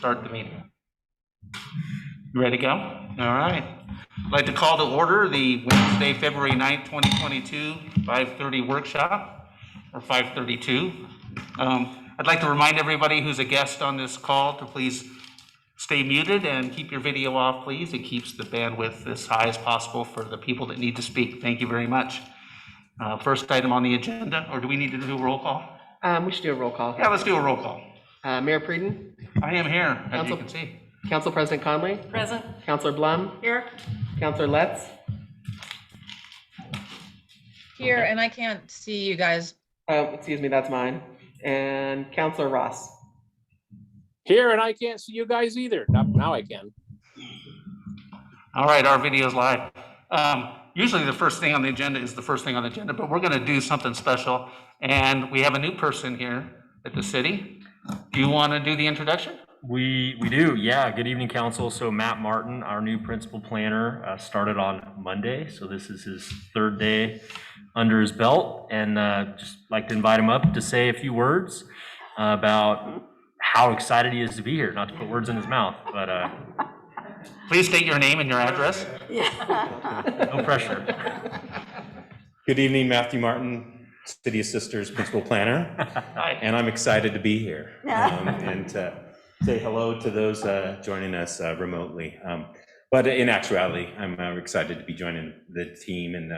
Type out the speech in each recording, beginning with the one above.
start the meeting. You ready to go? All right. I'd like to call to order the Wednesday, February 9th, 2022, 5:30 workshop, or 5:32. I'd like to remind everybody who's a guest on this call to please stay muted and keep your video off, please. It keeps the bandwidth as high as possible for the people that need to speak. Thank you very much. First item on the agenda, or do we need to do a roll call? We should do a roll call. Yeah, let's do a roll call. Mayor Frieden? I am here, as you can see. Council President Conley? Present. Councilor Blum? Here. Councilor Letts? Here, and I can't see you guys. Excuse me, that's mine. And Councilor Ross? Here, and I can't see you guys either. Now I can. All right, our video's live. Usually the first thing on the agenda is the first thing on the agenda, but we're going to do something special. And we have a new person here at the city. Do you want to do the introduction? We do, yeah. Good evening, council. So Matt Martin, our new principal planner, started on Monday. So this is his third day under his belt, and just like to invite him up to say a few words about how excited he is to be here. Not to put words in his mouth, but please state your name and your address. No pressure. Good evening, Matthew Martin, City of Sisters Principal Planner. Hi. And I'm excited to be here and say hello to those joining us remotely. But in actuality, I'm excited to be joining the team and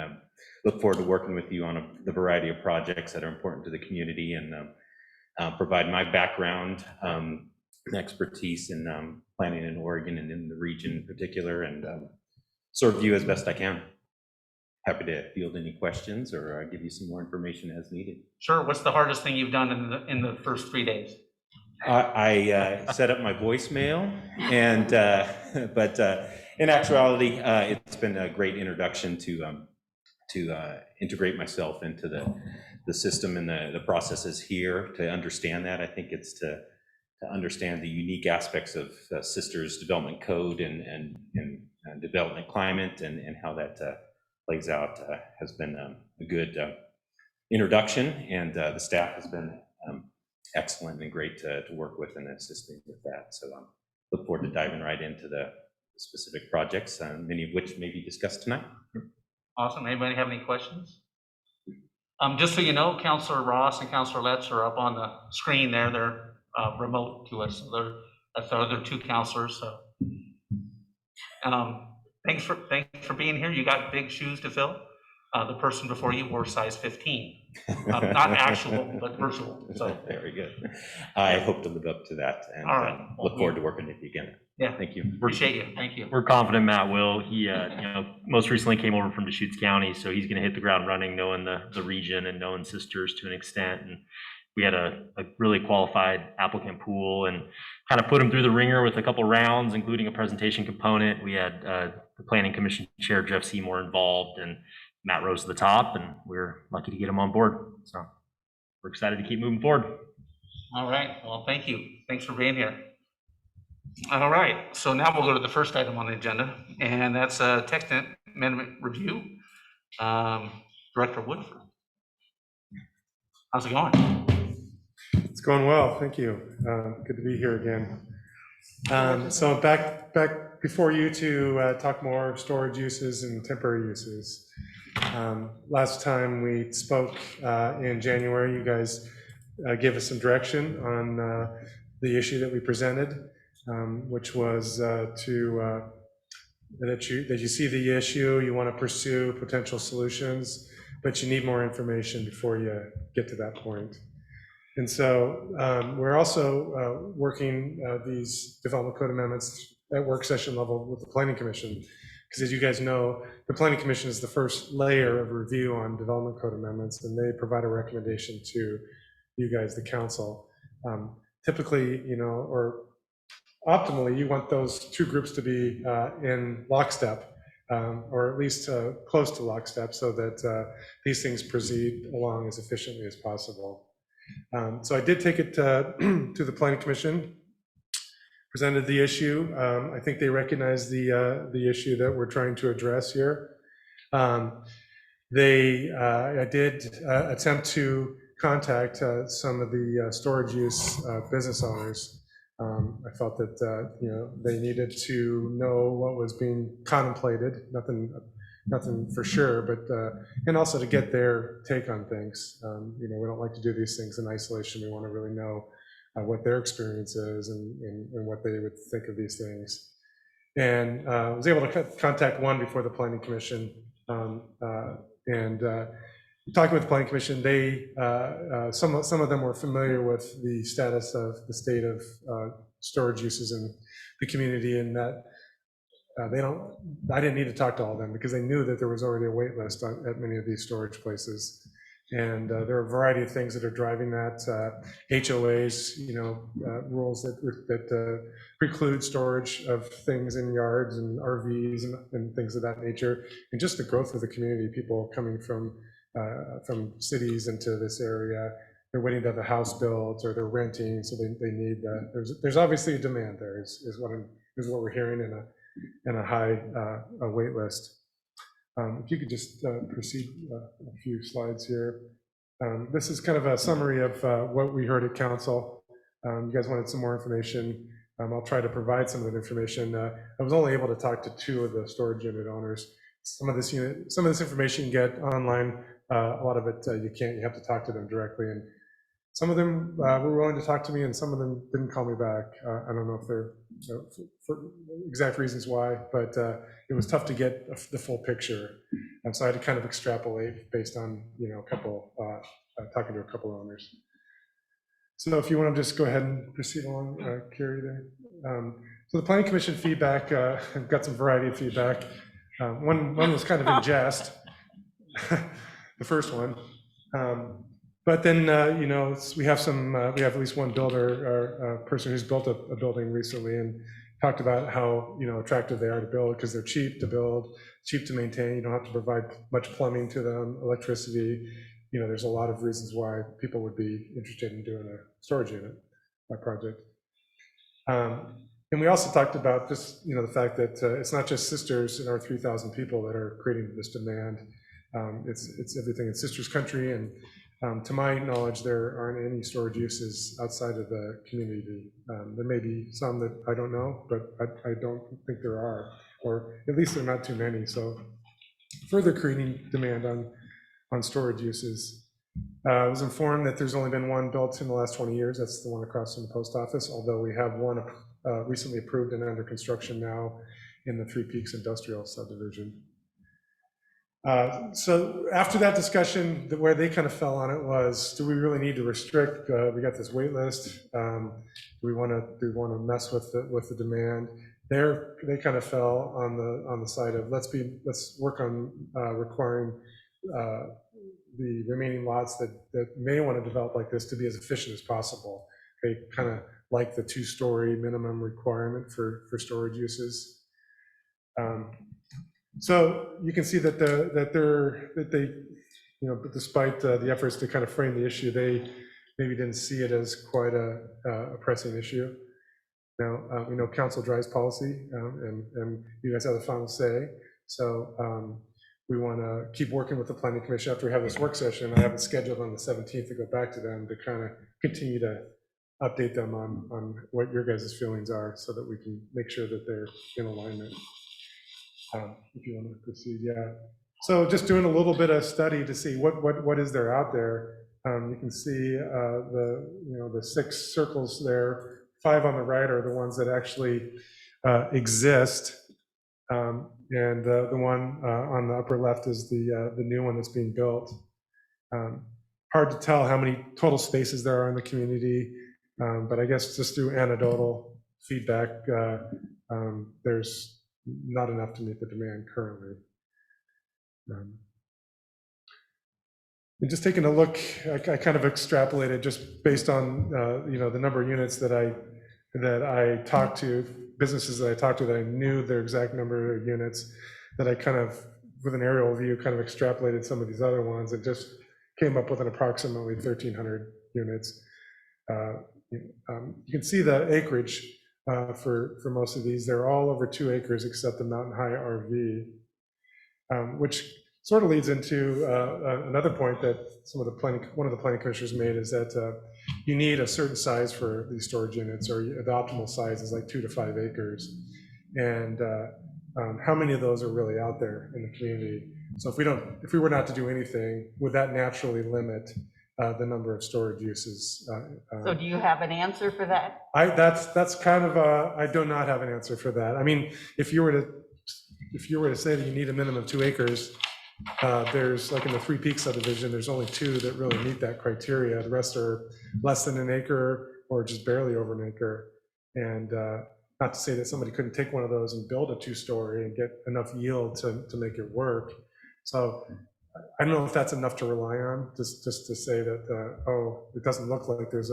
look forward to working with you on the variety of projects that are important to the community and provide my background and expertise in planning in Oregon and in the region in particular, and serve you as best I can. Happy to field any questions or give you some more information as needed. Sure. What's the hardest thing you've done in the first 3 days? I set up my voicemail, and but in actuality, it's been a great introduction to integrate myself into the system and the processes here. To understand that, I think it's to understand the unique aspects of Sisters Development Code and development climate and how that plays out has been a good introduction, and the staff has been excellent and great to work with and assist me with that. So look forward to diving right into the specific projects, many of which may be discussed tonight. Awesome. Anybody have any questions? Just so you know, Councilor Ross and Councilor Letts are up on the screen there. They're remote to us. So that's the other two councilors. So thanks for being here. You got big shoes to fill. The person before you wore size 15, not actual, but virtual. So very good. I hope to live up to that, and all right. Look forward to working with you again. Yeah, thank you. Appreciate you. Thank you. We're confident Matt will. He, most recently came over from Deschutes County, so he's going to hit the ground running, knowing the region and knowing Sisters to an extent. And we had a really qualified applicant pool and kind of put him through the ringer with a couple rounds, including a presentation component. We had the Planning Commission Chair Jeff Seymour involved, and Matt rose to the top, and we're lucky to get him on board. So we're excited to keep moving forward. All right. Well, thank you. Thanks for being here. All right. So now we'll go to the first item on the agenda, and that's a text amendment review. Director Woodford. How's it going? It's going well, thank you. Good to be here again. So back before you to talk more storage uses and temporary uses. Last time we spoke in January, you guys gave us some direction on the issue that we presented, which was that you see the issue, you want to pursue potential solutions, but you need more information before you get to that point. And so we're also working these development code amendments at work session level with the Planning Commission, because as you guys know, the Planning Commission is the first layer of review on development code amendments, and they provide a recommendation to you guys, the council. Typically, or optimally, you want those two groups to be in lockstep, or at least close to lockstep, so that these things proceed along as efficiently as possible. So I did take it to the Planning Commission, presented the issue. I think they recognize the issue that we're trying to address here. I did attempt to contact some of the storage use business owners I felt that, they needed to know what was being contemplated, nothing for sure, but, and also to get their take on things. We don't like to do these things in isolation. We want to really know what their experience is and what they would think of these things. And I was able to contact one before the Planning Commission, and talking with the Planning Commission, they some of them were familiar with the status of the state of storage uses in the community, and that I didn't need to talk to all of them because they knew that there was already a wait list at many of these storage places. And there are a variety of things that are driving that. HOAs, rules that preclude storage of things in yards and RVs and things of that nature. And just the growth of the community, people coming from cities into this area. They're waiting to have a house built, or they're renting, so they need that. There's obviously a demand there, is what we're hearing in a high wait list. If you could just proceed a few slides here. This is kind of a summary of what we heard at council. You guys wanted some more information. I'll try to provide some of that information. I was only able to talk to 2 of the storage unit owners. Some of this information you can get online. A lot of it you can't. You have to talk to them directly. And some of them were willing to talk to me, and some of them didn't call me back. I don't know if they're for exact reasons why, but it was tough to get the full picture, and so I had to kind of extrapolate based on talking to a couple of owners. So if you want to just go ahead and proceed along, Carrie there. So the Planning Commission feedback, I've got some variety of feedback. One was kind of in jest, the first one. But then, we have at least one builder or a person who's built a building recently and talked about how, attractive they are to build because they're cheap to build, cheap to maintain. You don't have to provide much plumbing to them, electricity. There's a lot of reasons why people would be interested in doing a storage unit project. And we also talked about just, the fact that it's not just Sisters and our 3,000 people that are creating this demand. It's everything in Sisters country, and to my knowledge, there aren't any storage uses outside of the community. There may be some that I don't know, but I don't think there are, or at least there are not too many. So further creating demand on storage uses. I was informed that there's only been one built in the last 20 years. That's the one across from the post office, although we have one recently approved and under construction now in the Three Peaks Industrial Subdivision. So after that discussion, where they kind of fell on it was, do we really need to restrict? We got this wait list. Do we want to mess with the demand? They kind of fell on the side of let's work on requiring the remaining lots that may want to develop like this to be as efficient as possible. They kind of like the 2-story minimum requirement for storage uses. So you can see that they, despite the efforts to kind of frame the issue, they maybe didn't see it as quite a pressing issue. Now, we know council drives policy, and you guys have the final say. So we want to keep working with the Planning Commission after we have this work session. I have it scheduled on the 17th to go back to them to kind of continue to update them on what your guys' feelings are so that we can make sure that they're in alignment. If you want to proceed, yeah. So just doing a little bit of study to see what is there out there. You can see the 6 circles there. 5 on the right are the ones that actually exist, and the one on the upper left is the new one that's being built. Hard to tell how many total spaces there are in the community, but I guess just through anecdotal feedback, there's not enough to meet the demand currently. And just taking a look, I kind of extrapolated just based on the number of units that I talked to, businesses that I talked to that I knew their exact number of units, that I kind of, with an aerial view, kind of extrapolated some of these other ones and just came up with an approximately 1,300 units. You can see the acreage for most of these. They're all over 2 acres except the Mountain High RV, which sort of leads into another point that one of the planning commissioners made, is that you need a certain size for these storage units, or the optimal size is like 2 to 5 acres. And how many of those are really out there in the community? So if we were not to do anything, would that naturally limit the number of storage uses? So do you have an answer for that? That's kind of I do not have an answer for that. I mean, if you were to say that you need a minimum of 2 acres, there's, like in the Three Peaks subdivision, there's only 2 that really meet that criteria. The rest are less than an acre or just barely over an acre. And not to say that somebody couldn't take one of those and build a 2-story and get enough yield to make it work. So I don't know if that's enough to rely on, just to say that, oh, it doesn't look like there's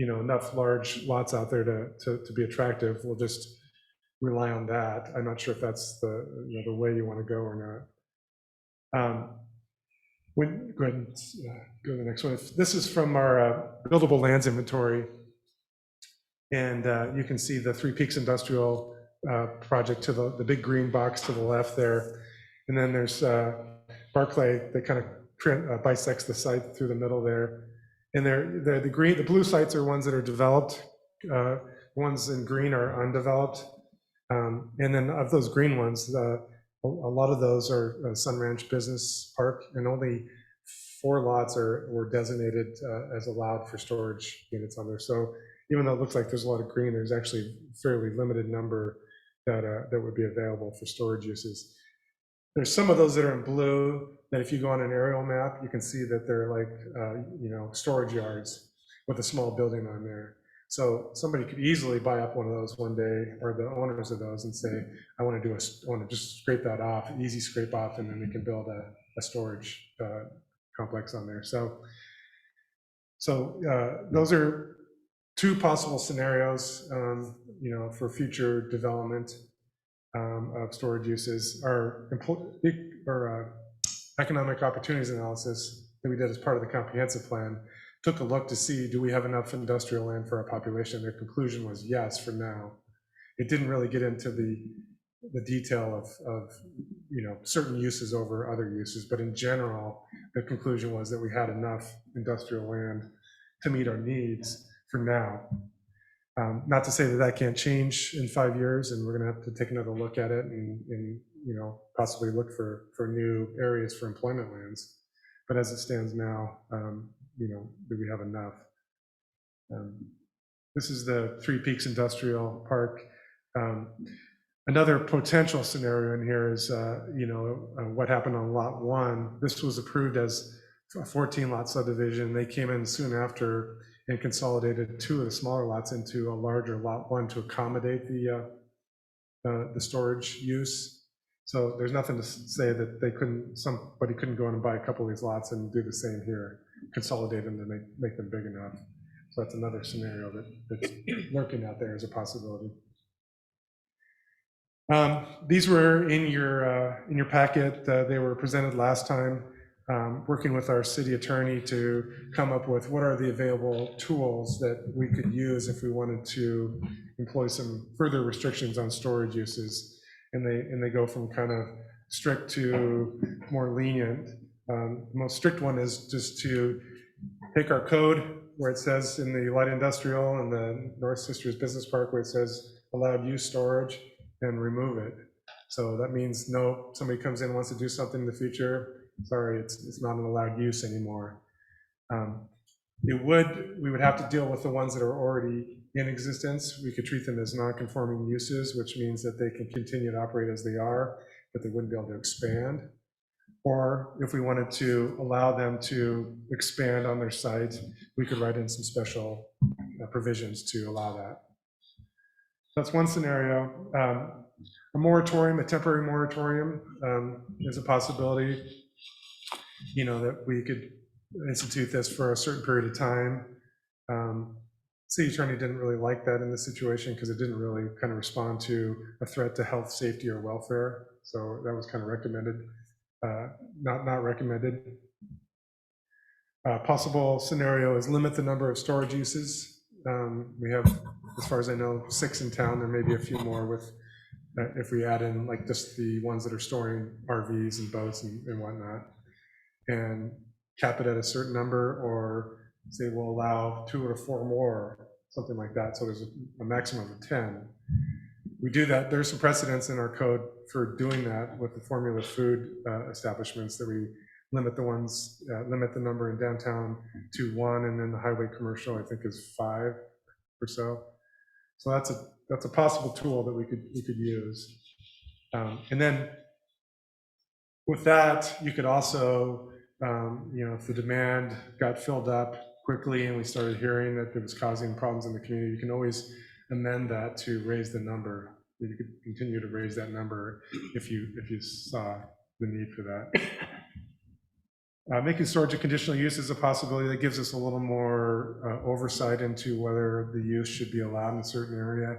enough large lots out there to be attractive. We'll just rely on that. I'm not sure if that's the way you want to go or not. Go ahead and go to the next one. This is from our buildable lands inventory. And you can see the Three Peaks Industrial project to the big green box to the left there. And then there's Barclay that kind of bisects the site through the middle there. And the blue sites are ones that are developed. Ones in green are undeveloped. And then of those green ones, a lot of those are Sun Ranch Business Park, and only 4 lots were designated as allowed for storage units on there. So even though it looks like there's a lot of green, there's actually a fairly limited number that would be available for storage uses. There's some of those that are in blue that if you go on an aerial map, you can see that they're like, storage yards with a small building on there. So somebody could easily buy up one of those one day, or the owners of those, and say, I want to just scrape that off, easy scrape off, and then they can build a storage complex on there. So those are 2 possible scenarios, for future development of storage uses. Our economic opportunities analysis that we did as part of the comprehensive plan took a look to see, do we have enough industrial land for our population? Their conclusion was yes for now. It didn't really get into the detail of certain uses over other uses, but in general, the conclusion was that we had enough industrial land to meet our needs for now. Not to say that can't change in 5 years, and we're going to have to take another look at it and possibly look for new areas for employment lands. But as it stands now, do we have enough? This is the Three Peaks Industrial Park. Another potential scenario in here is, what happened on Lot 1. This was approved as a 14-lot subdivision. They came in soon after and consolidated 2 of the smaller lots into a larger Lot 1 to accommodate the storage use. So there's nothing to say that somebody couldn't go in and buy a couple of these lots and do the same here, consolidate them to make them big enough. So that's another scenario that's lurking out there as a possibility. These were in your packet. They were presented last time, working with our city attorney to come up with what are the available tools that we could use if we wanted to employ some further restrictions on storage uses. And they go from kind of strict to more lenient. The most strict one is just to take our code where it says in the light industrial and the North Sisters Business Park where it says allowed use storage, and remove it. So that means no, somebody comes in and wants to do something in the future, sorry, it's not an allowed use anymore. We would have to deal with the ones that are already in existence. We could treat them as non-conforming uses, which means that they can continue to operate as they are, but they wouldn't be able to expand. Or if we wanted to allow them to expand on their site, we could write in some special provisions to allow that. That's one scenario. A moratorium, a temporary moratorium, is a possibility, that we could institute this for a certain period of time. City attorney didn't really like that in this situation because it didn't really kind of respond to a threat to health, safety, or welfare. So that was kind of recommended, not recommended. Possible scenario is limit the number of storage uses. We have, as far as I know, 6 in town. There may be a few more with if we add in like just the ones that are storing RVs and boats and whatnot, and cap it at a certain number, or say we'll allow 2 or 4 more, something like that, so there's a maximum of 10. We do that, there's some precedents in our code for doing that with the formula food establishments, that we limit the number in downtown to 1, and then the highway commercial, I think, is 5 or so. So that's a possible tool that we could use. And then with that, you could also, if the demand got filled up quickly and we started hearing that it was causing problems in the community, you can always amend that to raise the number. You could continue to raise that number if you saw the need for that. Making storage a conditional use is a possibility that gives us a little more oversight into whether the use should be allowed in a certain area.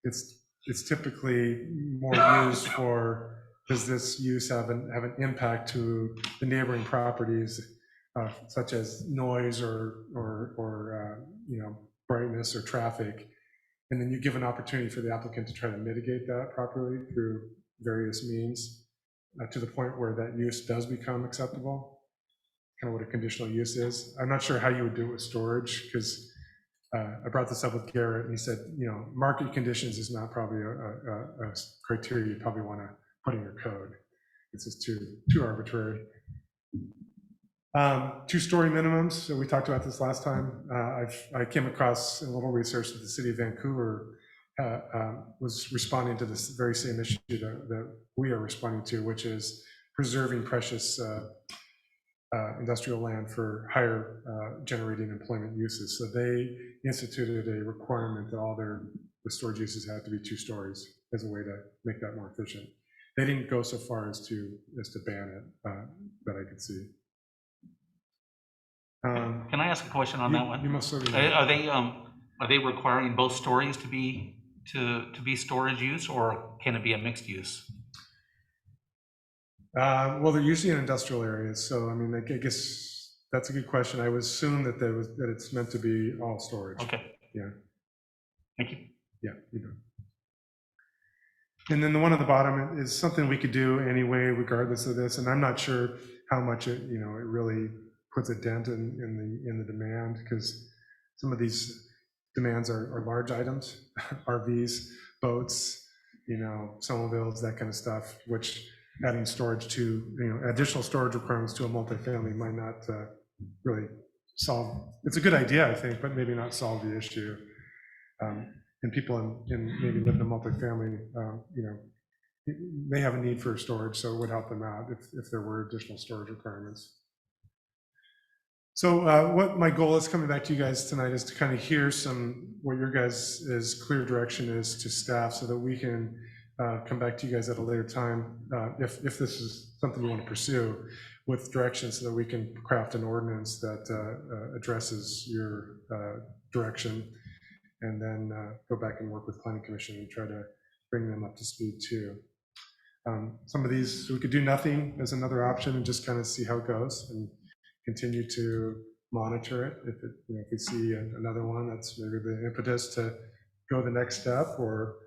It's typically more used for, does this use have an impact to the neighboring properties, such as noise or brightness or traffic, and then you give an opportunity for the applicant to try to mitigate that properly through various means to the point where that use does become acceptable. Kind of what a conditional use is. I'm not sure how you would do it with storage, because I brought this up with Garrett, and he said, market conditions is not probably a criteria you probably want to put in your code. It's just too arbitrary. 2-story minimums. So we talked about this last time. I came across a little research that the city of Vancouver was responding to this very same issue that we are responding to, which is preserving precious industrial land for higher generating employment uses. So they instituted a requirement that all the storage uses had to be 2 stories as a way to make that more efficient. They didn't go so far as to ban it, that I could see. Can I ask a question on that one? You most certainly. Are they requiring both stories to be storage use, or can it be a mixed use? Well, they're usually in industrial areas, so I mean, I guess that's a good question. I would assume that it's meant to be all storage. Okay. Yeah. Thank you. Yeah, you know. And then the one at the bottom is something we could do anyway, regardless of this. And I'm not sure how much it really puts a dent in the demand, because some of these demands are large items, RVs, boats, snowmobiles, that kind of stuff, which adding storage to, additional storage requirements to a multifamily might not really solve. It's a good idea, I think, but maybe not solve the issue. And people in maybe live in a multifamily, may have a need for storage, so it would help them out if there were additional storage requirements. So what my goal is coming back to you guys tonight is to kind of hear what your guys' clear direction is to staff, so that we can come back to you guys at a later time, if this is something you want to pursue, with direction, so that we can craft an ordinance that addresses your direction, and then go back and work with Planning Commission and try to bring them up to speed too. Some of these, we could do nothing as another option and just kind of see how it goes, and continue to monitor it. If we see another one, that's maybe the impetus to go the next step, or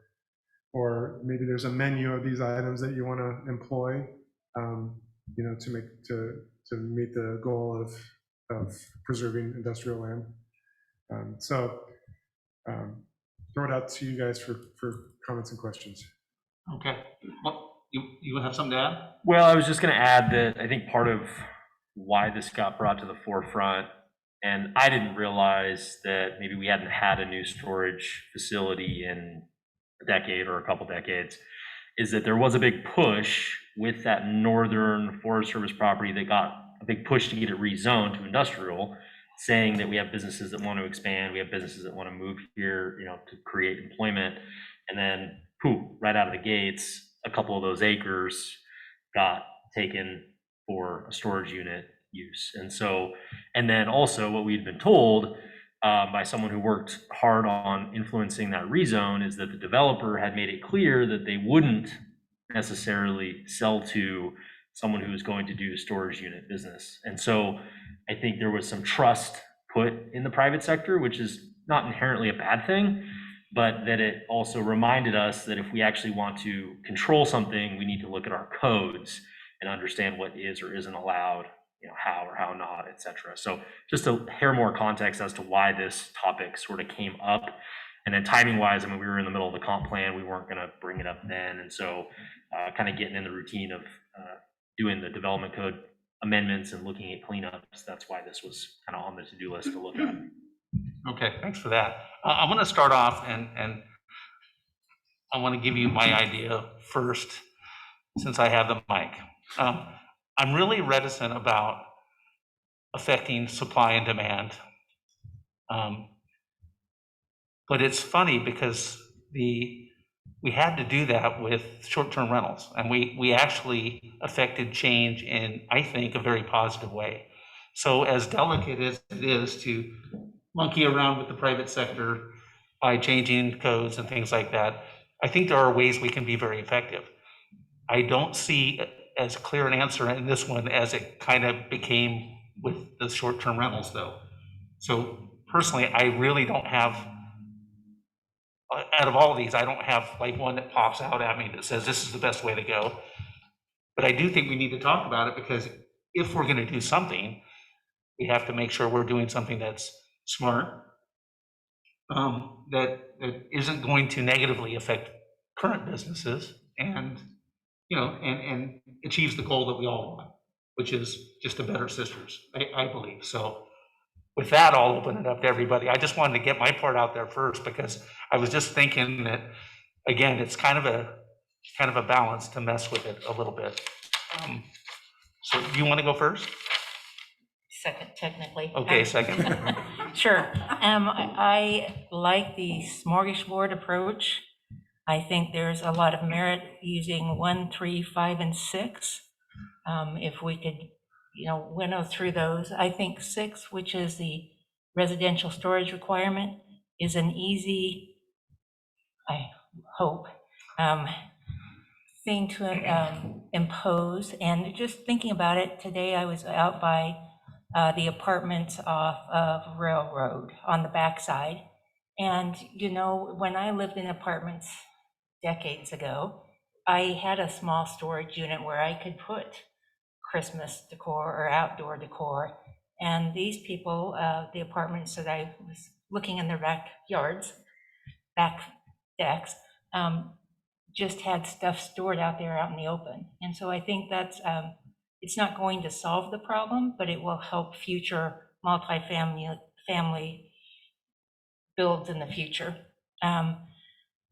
maybe there's a menu of these items that you want to employ, to meet the goal of preserving industrial land. Throw it out to you guys for comments and questions. Okay. Well, you have something to add? Well, I was just going to add that I think part of why this got brought to the forefront, and I didn't realize that maybe we hadn't had a new storage facility in a decade or a couple decades, is that there was a big push with that northern Forest Service property that got a big push to get it rezoned to industrial, saying that we have businesses that want to expand, we have businesses that want to move here, to create employment. And then, poof, right out of the gates, a couple of those acres got taken for a storage unit use. And then also what we'd been told by someone who worked hard on influencing that rezone is that the developer had made it clear that they wouldn't necessarily sell to someone who was going to do a storage unit business. And so I think there was some trust put in the private sector, which is not inherently a bad thing, but that it also reminded us that if we actually want to control something, we need to look at our codes and understand what is or isn't allowed, how or how not, et cetera. So just to hear more context as to why this topic sort of came up. And then timing wise, I mean, we were in the middle of the comp plan. We weren't going to bring it up then. And so kind of getting in the routine of doing the development code amendments and looking at cleanups, that's why this was kind of on the to-do list to look at. Okay, thanks for that. I want to start off and I want to give you my idea first, since I have the mic. I'm really reticent about affecting supply and demand. But it's funny because we had to do that with short-term rentals, and we actually affected change in, I think, a very positive way. So as delicate as it is to monkey around with the private sector by changing codes and things like that, I think there are ways we can be very effective. I don't see as clear an answer in this one as it kind of became with the short-term rentals, though. So personally, I really don't have, out of all of these, I don't have like one that pops out at me that says this is the best way to go. But I do think we need to talk about it, because if we're going to do something, we have to make sure we're doing something that's smart, that isn't going to negatively affect current businesses, and and achieves the goal that we all want, which is just a better sisters, I believe. So with that, I'll open it up to everybody. I just wanted to get my part out there first, because I was just thinking that, again, it's kind of a balance to mess with it a little bit. So do you want to go first? Second, technically. Okay, second. Sure. I like the smorgasbord approach. I think there's a lot of merit using 1, 3, 5, and 6. If we could, winnow through those. I think 6, which is the residential storage requirement, is an easy, I hope, thing to impose. And just thinking about it, today I was out by the apartments off of Railroad on the backside. And, when I lived in apartments decades ago, I had a small storage unit where I could put Christmas decor or outdoor decor. And these people, the apartments that I was looking in their backyards, back decks, just had stuff stored out there out in the open. And so I think that's, it's not going to solve the problem, but it will help future family builds in the future.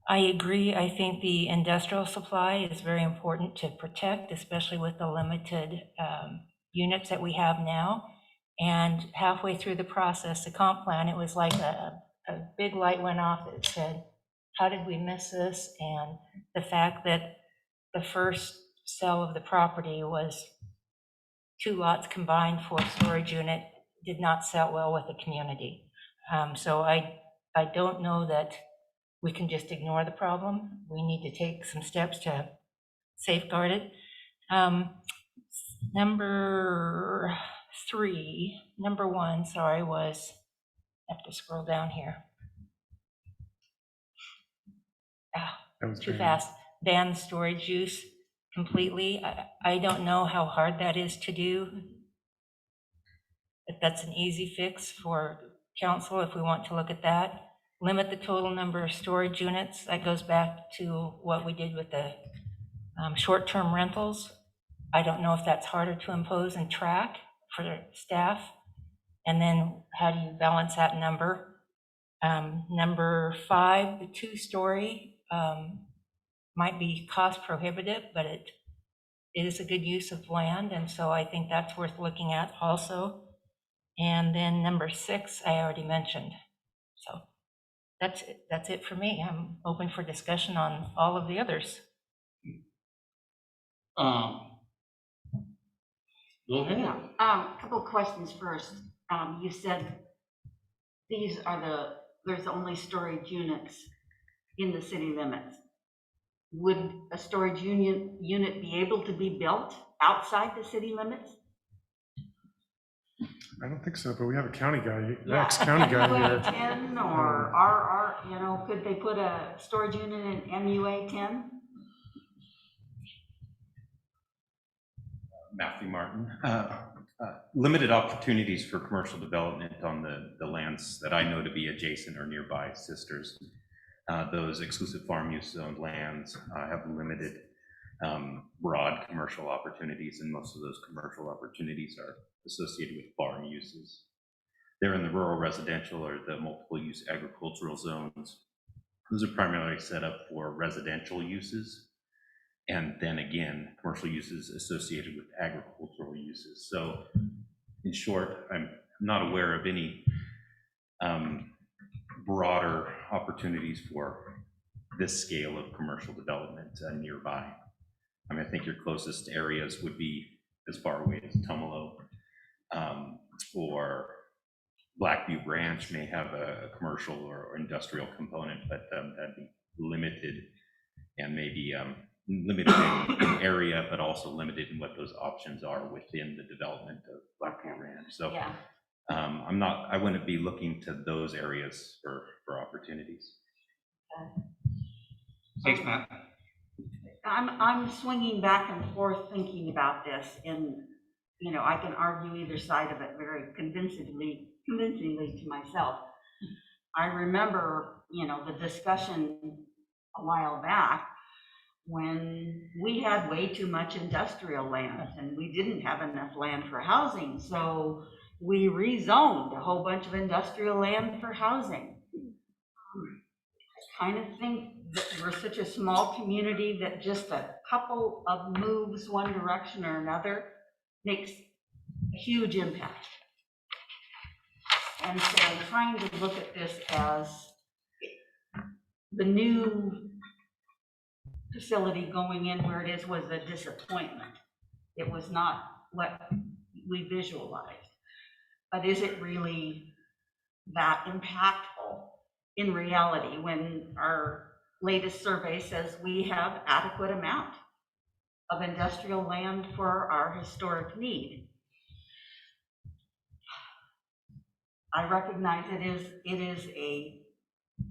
I agree. I think the industrial supply is very important to protect, especially with the limited units that we have now. And halfway through the process, the comp plan, it was like a big light went off that said, how did we miss this? And the fact that the first sale of the property was 2 lots combined for a storage unit did not sell well with the community. So I don't know that we can just ignore the problem. We need to take some steps to safeguard it. Number 1, sorry, was, I have to scroll down here. Too fast. Ban storage use completely. I don't know how hard that is to do. If that's an easy fix for council, if we want to look at that. Limit the total number of storage units. That goes back to what we did with the short-term rentals. I don't know if that's harder to impose and track for staff. And then how do you balance that number? Number 5, the 2-story might be cost prohibitive, but it is a good use of land. And so I think that's worth looking at also. And then number 6, I already mentioned. So that's it for me. I'm open for discussion on all of the others. Go ahead. Yeah, a couple of questions first. You said there's only storage units in the city limits. Would a storage unit be able to be built outside the city limits? I don't think so, but we have a county guy, Yeah. ex-county guy here. 10 or you know, could they put a storage unit in MUA 10? Matthew Martin. Limited opportunities for commercial development on the lands that I know to be adjacent or nearby sisters. Those exclusive farm use zone lands have limited broad commercial opportunities, and most of those commercial opportunities are associated with farm uses. They're in the rural residential or the multiple use agricultural zones. Those are primarily set up for residential uses. And then again, commercial uses associated with agricultural uses. So in short, I'm not aware of any broader opportunities for this scale of commercial development nearby. I mean, I think your closest areas would be as far away as Tumalo, or Blackview Ranch may have a commercial or industrial component, but that'd be limited, and maybe limited in area, but also limited in what those options are within the development of Blackview Ranch. So Yeah. I wouldn't be looking to those areas for opportunities. Thanks, Matt. I'm swinging back and forth thinking about this, and you know, I can argue either side of it very convincingly to myself. I remember, you know, the discussion a while back when we had way too much industrial land and we didn't have enough land for housing, so we rezoned a whole bunch of industrial land for housing. I kind of think that we're such a small community that just a couple of moves one direction or another makes a huge impact. And so I'm trying to look at this as the new facility going in where it is was a disappointment. It was not what we visualized. But is it really that impactful in reality when our latest survey says we have adequate amount of industrial land for our historic need? I recognize it is a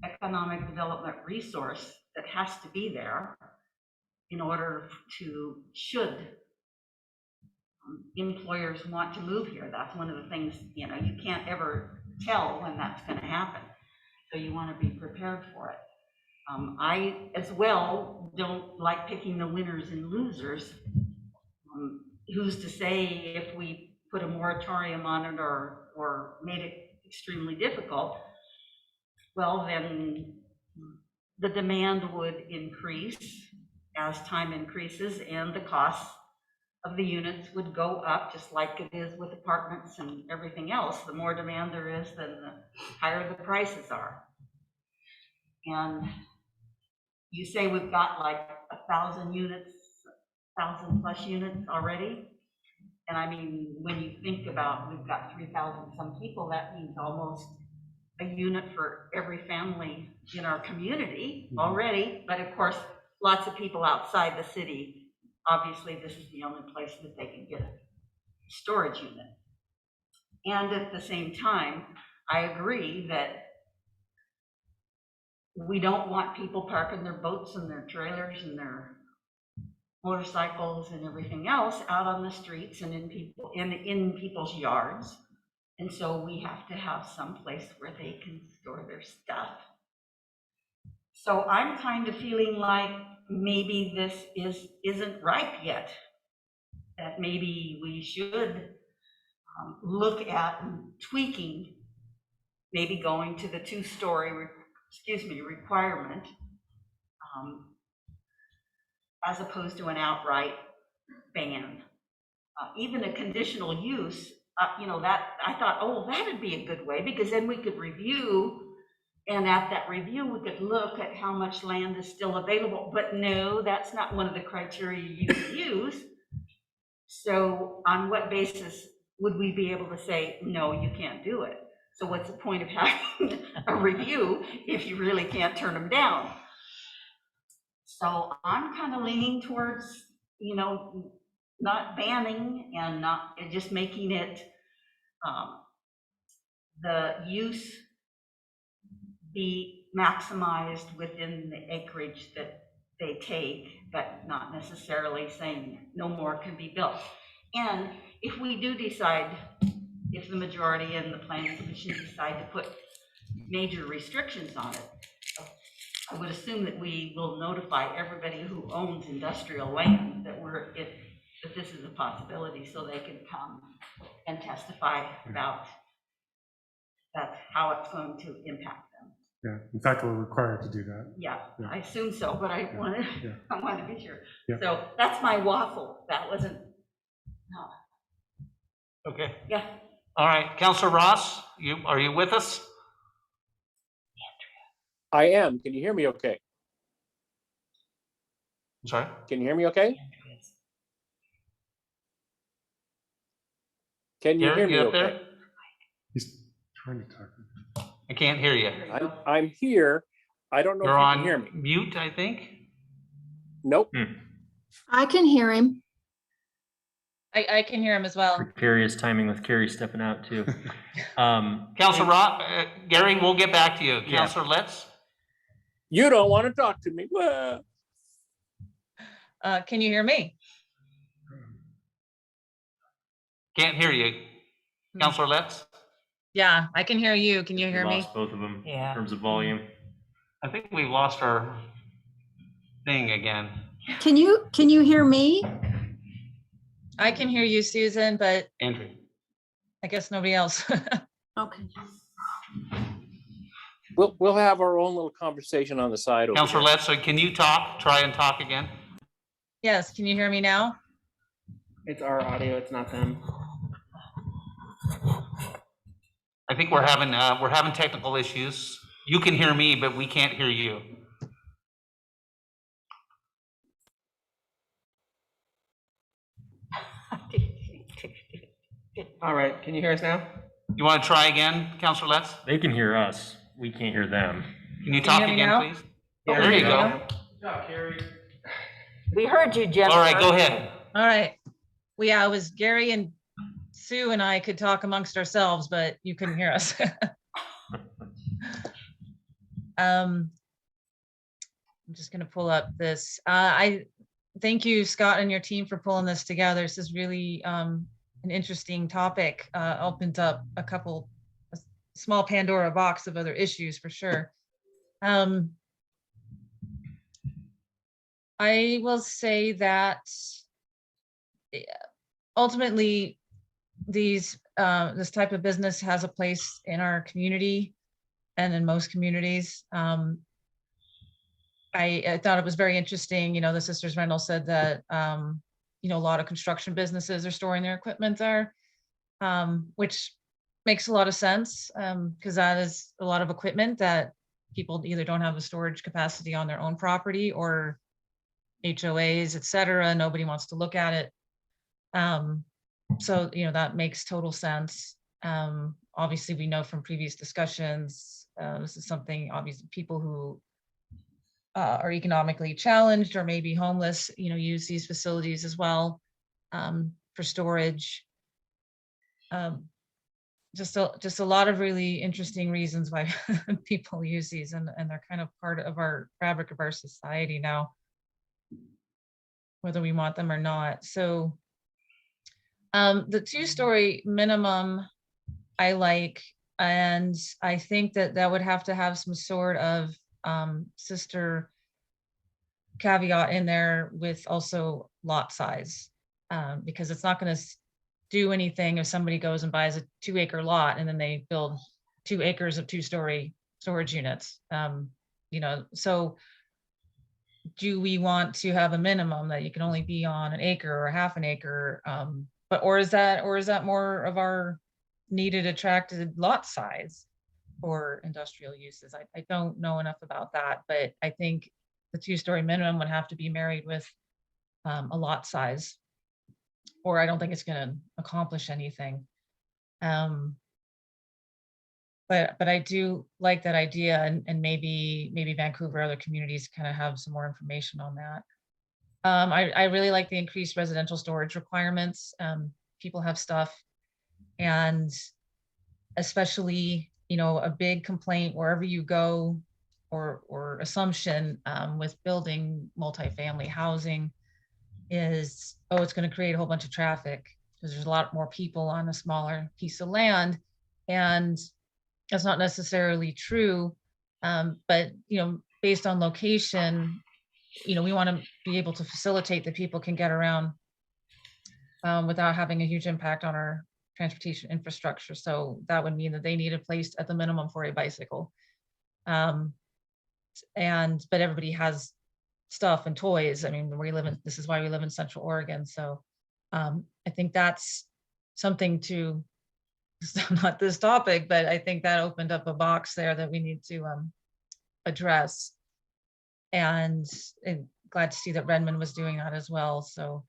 economic development resource that has to be there in order to, should employers want to move here. That's one of the things, you know, you can't ever tell when that's going to happen. So you want to be prepared for it. I, as well, don't like picking the winners and losers. Who's to say if we put a moratorium on it or made it extremely difficult, well, then the demand would increase as time increases and the costs of the units would go up, just like it is with apartments and everything else. The more demand there is, then the higher the prices are. And you say we've got like 1,000 units, 1,000+ units already. And I mean, when you think about we've got 3,000 some people, that means almost a unit for every family in our community already. But of course, lots of people outside the city, obviously this is the only place that they can get a storage unit. And at the same time, I agree that we don't want people parking their boats and their trailers and their motorcycles and everything else out on the streets and in people's yards. And so we have to have some place where they can store their stuff. So I'm kind of feeling like maybe this isn't ripe yet, that maybe we should look at tweaking, maybe going to the 2-story requirement, as opposed to an outright ban. Even a conditional use, you know, that I thought, oh, that'd be a good way, because then we could review, and at that review we could look at how much land is still available. But no, that's not one of the criteria you use. So on what basis would we be able to say, no, you can't do it? So what's the point of having a review if you really can't turn them down? So I'm kind of leaning towards, you know, not banning and just making it the use be maximized within the acreage that they take, but not necessarily saying no more can be built. And if we do decide, if the majority and the planning commission decide to put major restrictions on it, I would assume that we will notify everybody who owns industrial land that that this is a possibility, so they can come and testify about that's how it's going to impact them. Yeah, in fact, we're required to do that. Yeah, Yeah. I assume so, but I wanted, Yeah. I wanted to be sure. Yeah. So that's my waffle. That wasn't, no, Okay. yeah. All right, Counselor Ross, are you with us? I am. Can you hear me okay? I'm sorry? Can you hear me okay? Can you Gary, hear me up okay? there? He's trying to talk. I can't hear you. I'm here. I don't know You're if you can hear on me. mute, I think. Nope. I can hear him. I can hear him as well. Precarious timing with Carrie stepping out too. Counselor Ross, Gary, we'll get back to you. Yeah. Counselor Letts? You don't want to talk to me. Well, Can you hear me? Can't hear you. Counselor Letts? Yeah, I can hear you. Can you We hear me? lost both of them Yeah. in terms of volume. I think we've lost our thing again. Can you hear me? I can hear you, Susan, but Andrew? I guess nobody else. Okay. we'll have our own little conversation on the side over Counselor here. Letts, so can you try and talk again? Yes, can you hear me now? It's our audio, it's not them. I think we're having technical issues. You can hear me, but we can't hear you. All right, can you hear us now? You want to try again, Counselor Letts? They can hear us. We can't hear them. Can you Can you talk hear me again, now? please? Yeah, There you we go. can. We heard you, Jennifer. All right, go ahead. All right. Well, yeah, it was Gary and Sue and I could talk amongst ourselves, but you couldn't hear us. I'm just gonna pull up this. I thank you, Scott, and your team for pulling this together. This is really an interesting topic. Opens up a small Pandora box of other issues for sure. I will say that ultimately this type of business has a place in our community and in most communities. I thought it was very interesting, the Sisters Rental said that, a lot of construction businesses are storing their equipment there, which makes a lot of sense, because that is a lot of equipment that people either don't have the storage capacity on their own property or HOAs, et cetera. Nobody wants to look at it. So, that makes total sense. Obviously, we know from previous discussions, this is something obviously people who are economically challenged or maybe homeless, use these facilities as well for storage. Just a lot of really interesting reasons why people use these, and they're kind of part of our fabric of our society now, whether we want them or not. So the 2-story minimum I like, and I think that would have to have some sort of sister caveat in there with also lot size, because it's not going to do anything if somebody goes and buys a 2-acre lot and then they build 2 acres of 2-story storage units. So do we want to have a minimum that you can only be on an acre or half an acre? Or is that more of our needed attracted lot size for industrial uses? I don't know enough about that, but I think the 2-story minimum would have to be married with a lot size, or I don't think it's going to accomplish anything. But I do like that idea, and maybe Vancouver, other communities kind of have some more information on that. I really like the increased residential storage requirements. People have stuff, and especially, a big complaint wherever you go or assumption with building multifamily housing is, oh, it's going to create a whole bunch of traffic because there's a lot more people on a smaller piece of land. And that's not necessarily true. But, based on location, we want to be able to facilitate that people can get around without having a huge impact on our transportation infrastructure. So that would mean that they need a place at the minimum for a bicycle. But everybody has stuff and toys. I mean, this is why we live in Central Oregon. So I think that's something to, not this topic, but I think that opened up a box there that we need to address. And glad to see that Redmond was doing that as well. So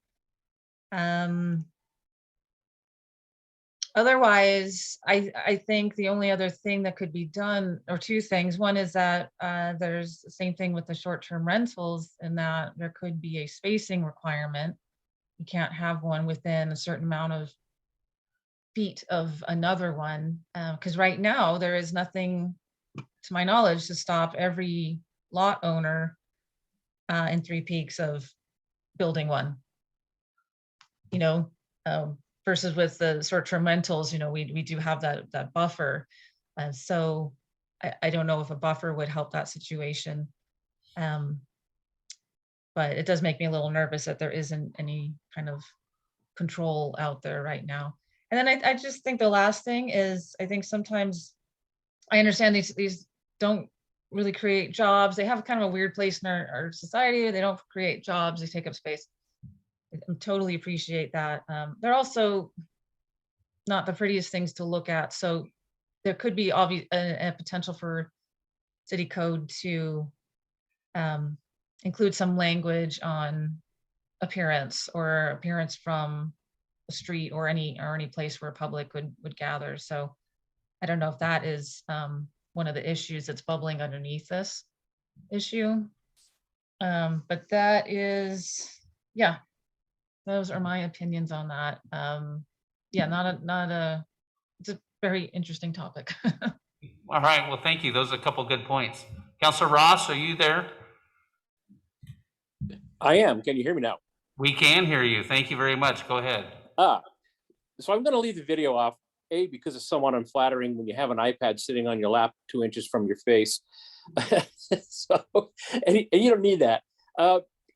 otherwise, I think the only other thing that could be done, or two things. One is that there's the same thing with the short-term rentals, in that there could be a spacing requirement. You can't have one within a certain amount of feet of another one, because right now there is nothing, to my knowledge, to stop every lot owner in Three Peaks of building one. Versus with the short-term rentals, we do have that buffer. So I don't know if a buffer would help that situation. But it does make me a little nervous that there isn't any kind of control out there right now. And then I just think the last thing is, I think sometimes I understand these don't really create jobs. They have kind of a weird place in our society. They don't create jobs, they take up space. I totally appreciate that. They're also not the prettiest things to look at. So there could be a potential for city code to include some language on appearance, or appearance from a street or any place where public would gather. So I don't know if that is one of the issues that's bubbling underneath this issue. But that is, yeah, those are my opinions on that. Yeah, it's a very interesting topic. All right, well, thank you. Those are a couple good points. Councilor Ross, are you there? I am. Can you hear me now? We can hear you. Thank you very much. Go ahead. So I'm going to leave the video off, because it's somewhat unflattering when you have an iPad sitting on your lap 2 inches from your face. And you don't need that.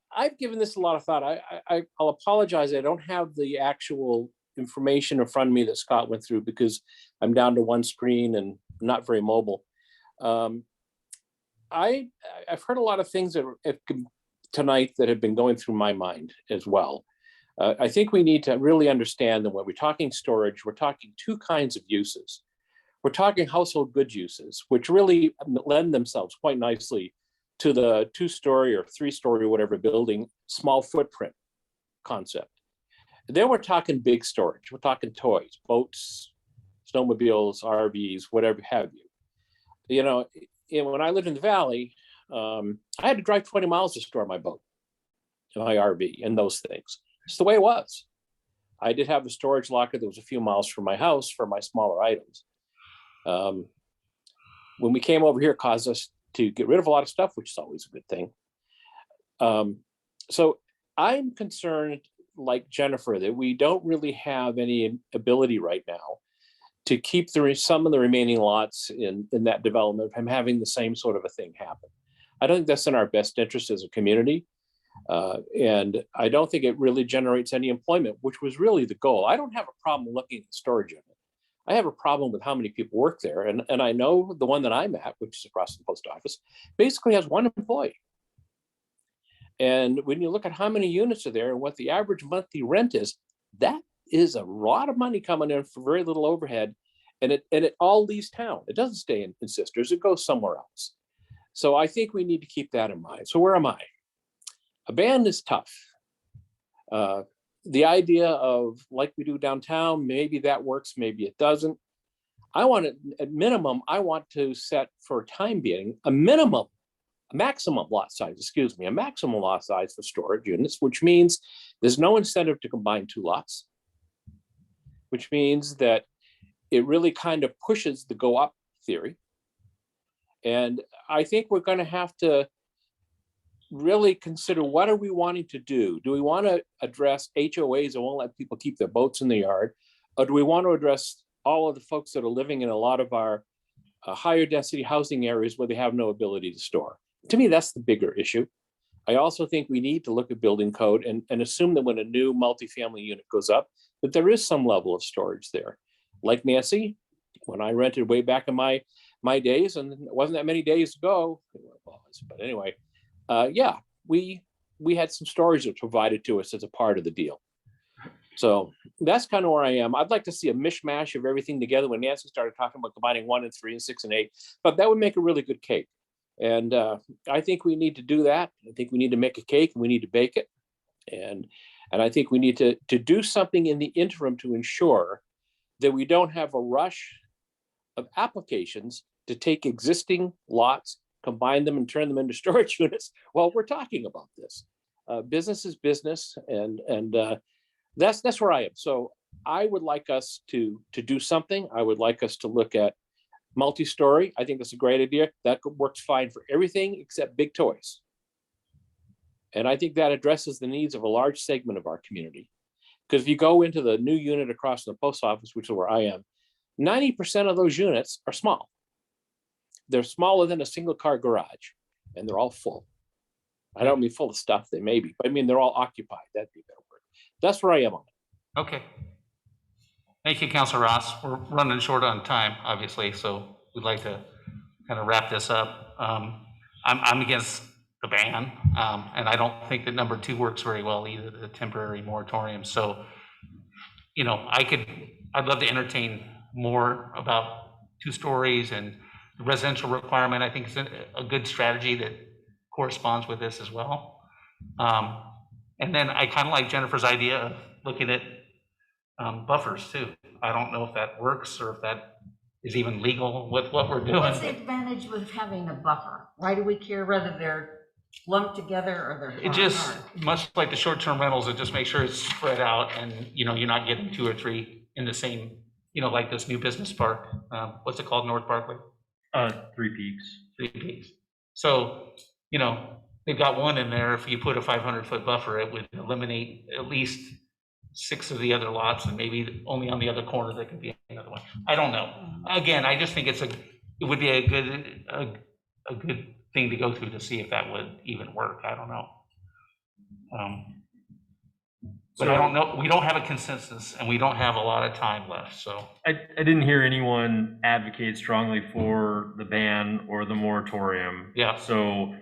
I've given this a lot of thought. I'll apologize. I don't have the actual information in front of me that Scott went through, because I'm down to one screen and not very mobile. I've heard a lot of things tonight that have been going through my mind as well. I think we need to really understand that when we're talking storage, we're talking two kinds of uses. We're talking household goods uses, which really lend themselves quite nicely to the 2-story or 3-story, whatever building, small footprint concept. Then we're talking big storage. We're talking toys, boats, snowmobiles, RVs, whatever have you. When I lived in the Valley, I had to drive 20 miles to store my boat, my RV, and those things. It's the way it was. I did have a storage locker that was a few miles from my house for my smaller items. When we came over here, it caused us to get rid of a lot of stuff, which is always a good thing. So I'm concerned, like Jennifer, that we don't really have any ability right now to keep some of the remaining lots in that development from having the same sort of a thing happen. I don't think that's in our best interest as a community. And I don't think it really generates any employment, which was really the goal. I don't have a problem looking at storage unit. I have a problem with how many people work there. And I know the one that I'm at, which is across the post office, basically has one employee. And when you look at how many units are there and what the average monthly rent is, that is a lot of money coming in for very little overhead. And it all leaves town. It doesn't stay in Sisters, it goes somewhere else. So I think we need to keep that in mind. So where am I? Abandoned is tough. The idea of, like we do downtown, maybe that works, maybe it doesn't. At minimum, I want to set for time being a maximum lot size for storage units, which means there's no incentive to combine 2 lots, which means that it really kind of pushes the go up theory. And I think we're going to have to really consider, what are we wanting to do? Do we want to address HOAs that won't let people keep their boats in the yard? Or do we want to address all of the folks that are living in a lot of our higher density housing areas where they have no ability to store? To me, that's the bigger issue. I also think we need to look at building code and assume that when a new multifamily unit goes up, that there is some level of storage there. Like Nancy, when I rented way back in my days, and it wasn't that many days ago, but anyway, yeah, we had some storage that was provided to us as a part of the deal. So that's kind of where I am. I'd like to see a mishmash of everything together when Nancy started talking about combining 1 and 3 and 6 and 8, but that would make a really good cake. And I think we need to do that. I think we need to make a cake and we need to bake it. And I think we need to do something in the interim to ensure that we don't have a rush of applications to take existing lots, combine them and turn them into storage units while we're talking about this. Business is business, and that's where I am. So I would like us to do something. I would like us to look at multi-story. I think that's a great idea. That works fine for everything except big toys. And I think that addresses the needs of a large segment of our community. Because if you go into the new unit across from the post office, which is where I am, 90% of those units are small. They're smaller than a single car garage, and they're all full. I don't mean full of stuff, they may be, but I mean, they're all occupied. That'd be a better word. That's where I am on it. Okay. Thank you, Councilor Ross. We're running short on time, obviously, so we'd like to kind of wrap this up. I'm against the ban, and I don't think that number 2 works very well either, the temporary moratorium. So, you know, I'd love to entertain more about 2 stories and the residential requirement. I think it's a good strategy that corresponds with this as well. And then I kind of like Jennifer's idea of looking at buffers too. I don't know if that works or if that is even legal with what we're doing. What's the advantage with having a buffer? Why do we care whether they're lumped together or they're It just, much like the short-term rentals, it just makes sure it's spread out and, you know, you're not getting 2 or 3 in the same, you know, like this new business park. What's it called, North Parkway? 3 Peaks. 3 Peaks. So, you know, they've got 1 in there. If you put a 500-foot buffer, it would eliminate at least 6 of the other lots, and maybe only on the other corner there could be another one. I don't know. Again, I just think it would be a good thing to go through to see if that would even work. I don't know. But I don't know. We don't have a consensus, and we don't have a lot of time left. So I didn't hear anyone advocate strongly for the ban or the moratorium. Yeah. So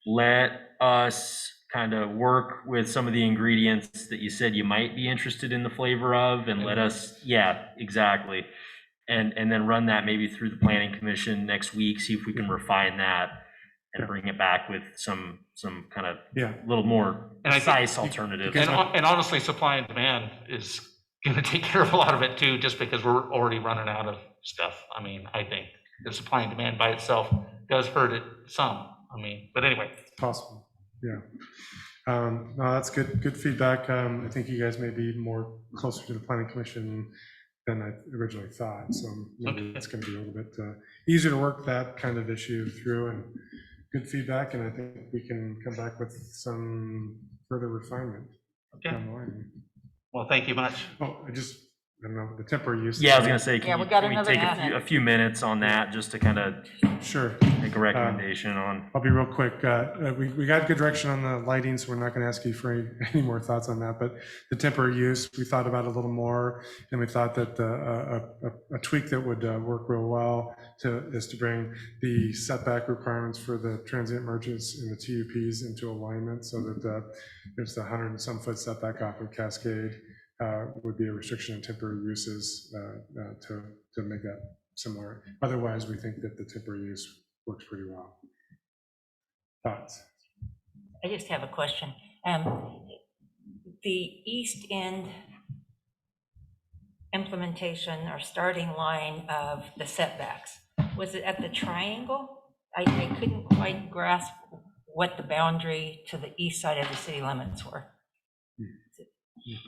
let us kind of work with some of the ingredients that you said you might be interested in the flavor of, and let us, yeah, exactly. And then run that maybe through the planning commission next week, see if we can refine that and bring it back with some kind of little more precise alternative. And honestly, supply and demand is going to take care of a lot of it too, just because we're already running out of stuff. I mean, I think the supply and demand by itself does hurt it some. I mean, but anyway. Possible, yeah. No, that's good feedback. I think you guys may be more closer to the planning commission than I originally thought. So maybe it's going to be a little bit easier to work that kind of issue through, and good feedback. And I think we can come back with some further refinement. Okay. Well, thank you much. Oh, I don't know, the temporary use. Yeah, I was going to say, can we got we another take a few minutes on that just to kind of make a recommendation on? I'll be real quick. We got good direction on the lighting, so we're not going to ask you for any more thoughts on that. But the temporary use, we thought about a little more, and we thought that a tweak that would work real well is to bring the setback requirements for the transient merchants and the TUPs into alignment, so that there's the 100 and some foot setback off of Cascade. Would be a restriction on temporary uses to make that similar. Otherwise, we think that the temporary use works pretty well. Thoughts? I just have a question. The East End implementation or starting line of the setbacks, was it at the triangle? I couldn't quite grasp what the boundary to the east side of the city limits were.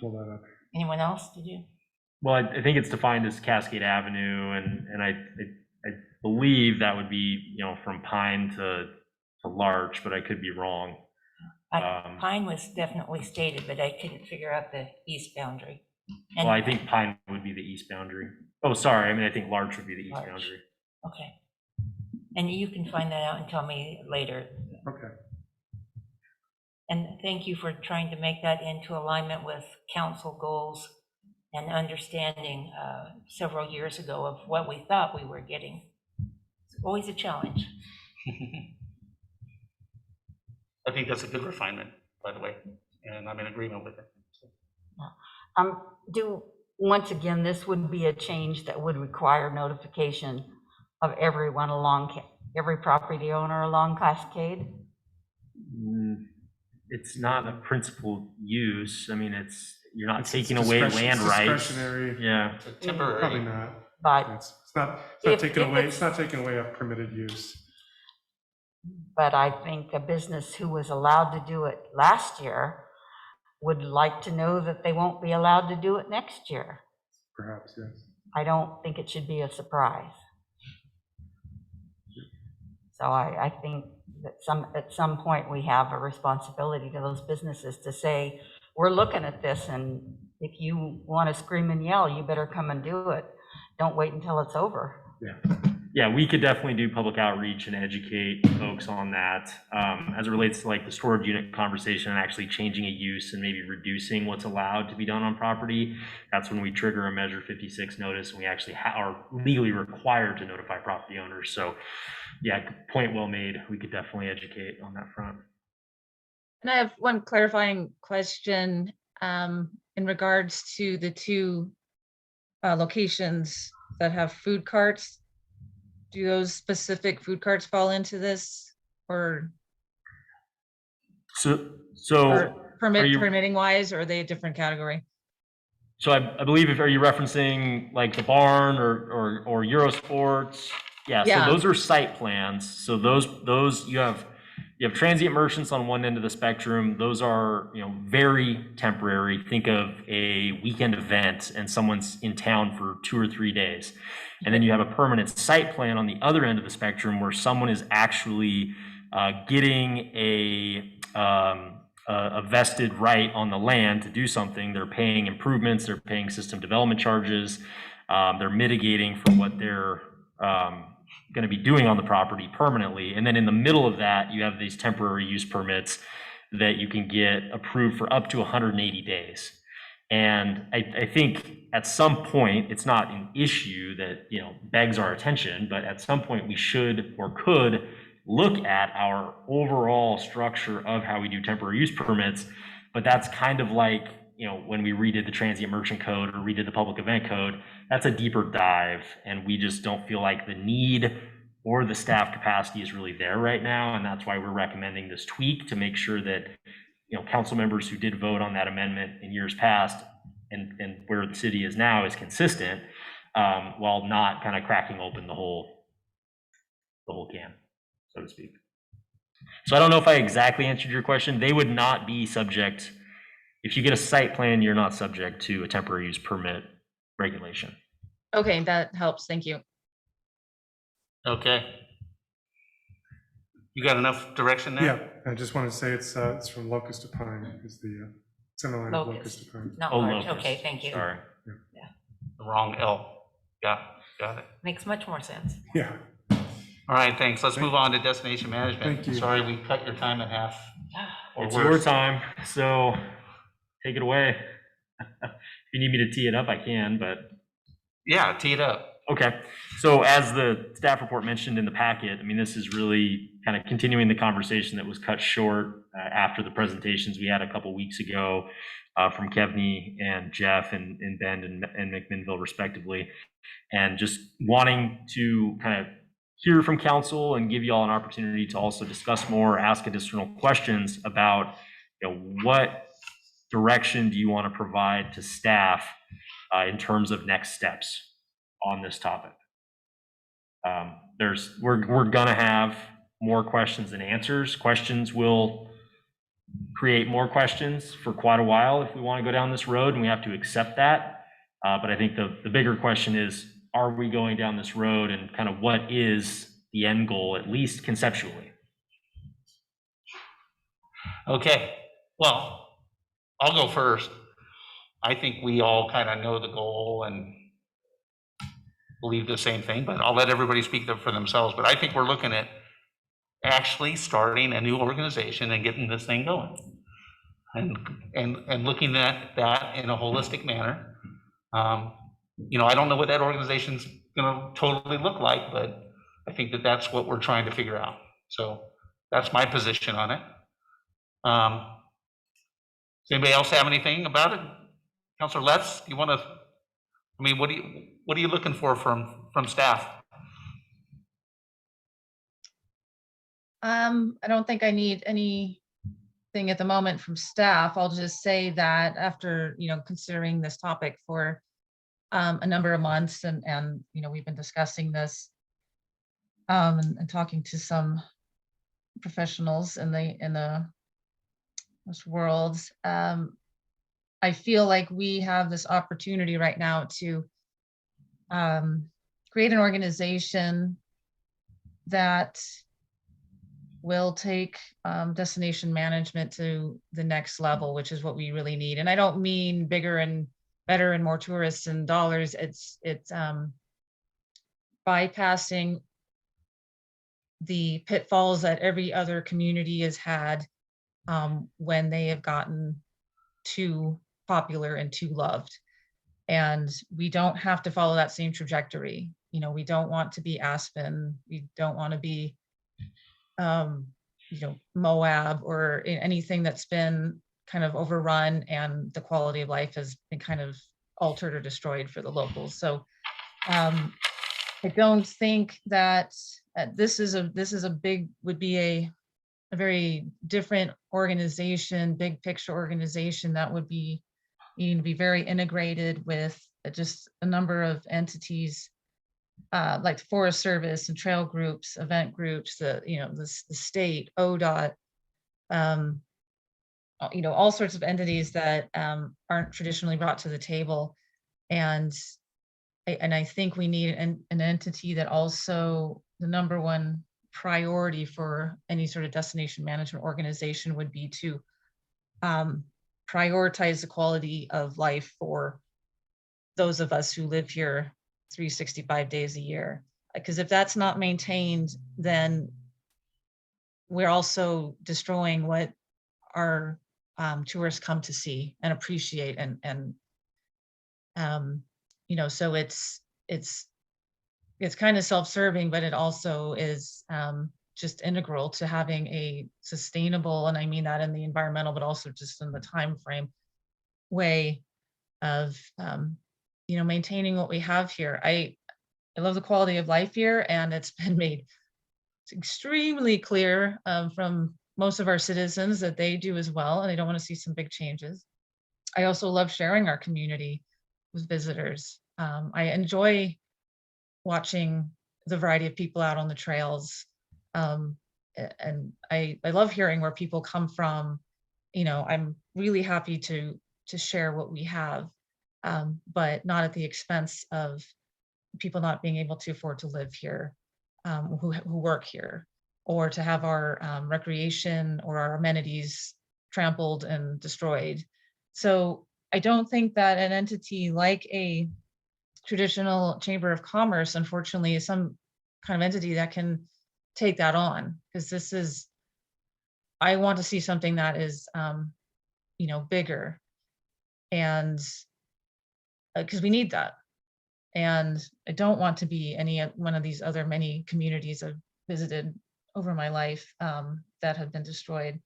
Pull that up. Anyone else? Did you? Well, I think it's defined as Cascade Avenue, and I believe that would be, from Pine to Larch, but I could be wrong. Pine was definitely stated, but I couldn't figure out the east boundary. And Well, I think Pine would be the east boundary. Oh, sorry, I think Larch would be the east Larch. boundary. Okay. And you can find that out and tell me later. Okay. And thank you for trying to make that into alignment with council goals and understanding several years ago of what we thought we were getting. It's always a challenge. I think that's a good refinement, by the way, and I'm in agreement with it. Once again, this would be a change that would require notification of everyone along, every property owner along Cascade? It's not a principal use. You're not It's taking away land rights. Discretionary. Yeah. It's a temporary. Probably not. But, It's not If- taking if away, it's- it's not taking away a permitted use. but I think a business who was allowed to do it last year would like to know that they won't be allowed to do it next year. Perhaps, yes. I don't think it should be a surprise. So I think that at some point we have a responsibility to those businesses to say, we're looking at this, and if you want to scream and yell, you better come and do it. Don't wait until it's over. Yeah, we could definitely do public outreach and educate folks on that. As it relates to like the storage unit conversation and actually changing a use and maybe reducing what's allowed to be done on property, that's when we trigger a Measure 56 notice, and we actually are legally required to notify property owners. So yeah, point well made. We could definitely educate on that front. And I have one clarifying question in regards to the two locations that have food carts. Do those specific food carts fall into this, or So permitting wise, or are they a different category? So I believe are you referencing like the barn or Eurosports? Yeah, Yeah. so those are site plans. So those you have transient merchants on one end of the spectrum. Those are, very temporary. Think of a weekend event and someone's in town for 2 or 3 days. And then you have a permanent site plan on the other end of the spectrum where someone is actually getting a vested right on the land to do something. They're paying improvements, they're paying system development charges, they're mitigating for what they're going to be doing on the property permanently. And then in the middle of that, you have these temporary use permits that you can get approved for up to 180 days. And I think at some point, it's not an issue that, begs our attention, but at some point we should or could look at our overall structure of how we do temporary use permits. But that's kind of like, when we redid the transient merchant code or redid the public event code, that's a deeper dive. And we just don't feel like the need or the staff capacity is really there right now. And that's why we're recommending this tweak to make sure that, council members who did vote on that amendment in years past and where the city is now is consistent, while not kind of cracking open the whole can, so to speak. So I don't know if I exactly answered your question. They would not be subject, if you get a site plan, you're not subject to a temporary use permit regulation. Okay, that helps. Thank you. Okay. You got enough direction there? Yeah, I just wanted to say it's from locust to pine is the center line of locust to pine. Not Oh, large. locust. Okay, thank you. Sorry. The wrong L. Got it. Makes much more sense. Yeah, All right, thanks. Let's move on to destination management. Thank you. Sorry, we cut your time in half. Or It's worse. your time, so take it away. If you need me to tee it up, I can, but. Yeah, tee it up. Okay, so as the staff report mentioned in the packet, this is really kind of continuing the conversation that was cut short after the presentations we had a couple weeks ago from Kevney and Jeff and Bend and McMinnville respectively, and just wanting to kind of hear from council and give you all an opportunity to also discuss more, ask additional questions about, what direction do you want to provide to staff in terms of next steps on this topic. We're gonna have more questions than answers. Questions will create more questions for quite a while if we want to go down this road, and we have to accept that. But I think the bigger question is, are we going down this road, and kind of what is the end goal, at least conceptually? Okay, well, I'll go first. I think we all kind of know the goal and believe the same thing, but I'll let everybody speak for themselves. But I think we're looking at actually starting a new organization and getting this thing going. And looking at that in a holistic manner. You know, I don't know what that organization's gonna totally look like, but I think that that's what we're trying to figure out. So that's my position on it. Does anybody else have anything about it? Councilor Letts, you wanna, I mean, what are you looking for from staff? I don't think I need anything at the moment from staff. I'll just say that after, you know, considering this topic for a number of months, and you know, we've been discussing this and talking to some professionals in this world. I feel like we have this opportunity right now to create an organization that will take destination management to the next level, which is what we really need. And I don't mean bigger and better and more tourists and dollars. It's bypassing the pitfalls that every other community has had when they have gotten too popular and too loved. And we don't have to follow that same trajectory. You know, we don't want to be Aspen. We don't want to be, you know, Moab or anything that's been kind of overrun and the quality of life has been kind of altered or destroyed for the locals. So I don't think that this is a big, would be a very different organization, big picture organization that would be needing to be very integrated with just a number of entities like the Forest Service and trail groups, event groups, the state, ODOT, you know, all sorts of entities that aren't traditionally brought to the table. And I think we need an entity that also, the number one priority for any sort of destination management organization would be to prioritize the quality of life for those of us who live here 365 days a year. Because if that's not maintained, then we're also destroying what our tourists come to see and appreciate, and you know, so it's kind of self-serving, but it also is just integral to having a sustainable, and I mean that in the environmental, but also just in the time frame way of you know, maintaining what we have here. I love the quality of life here, and it's been made extremely clear from most of our citizens that they do as well, and they don't want to see some big changes. I also love sharing our community with visitors. I enjoy watching the variety of people out on the trails. And I love hearing where people come from. You know, I'm really happy to share what we have, but not at the expense of people not being able to afford to live here, who work here, or to have our recreation or our amenities trampled and destroyed. So I don't think that an entity like a traditional chamber of commerce, unfortunately, is some kind of entity that can take that on, because this is, I want to see something that is, you know, bigger, and because we need that. And I don't want to be any one of these other many communities I've visited over my life that have been destroyed.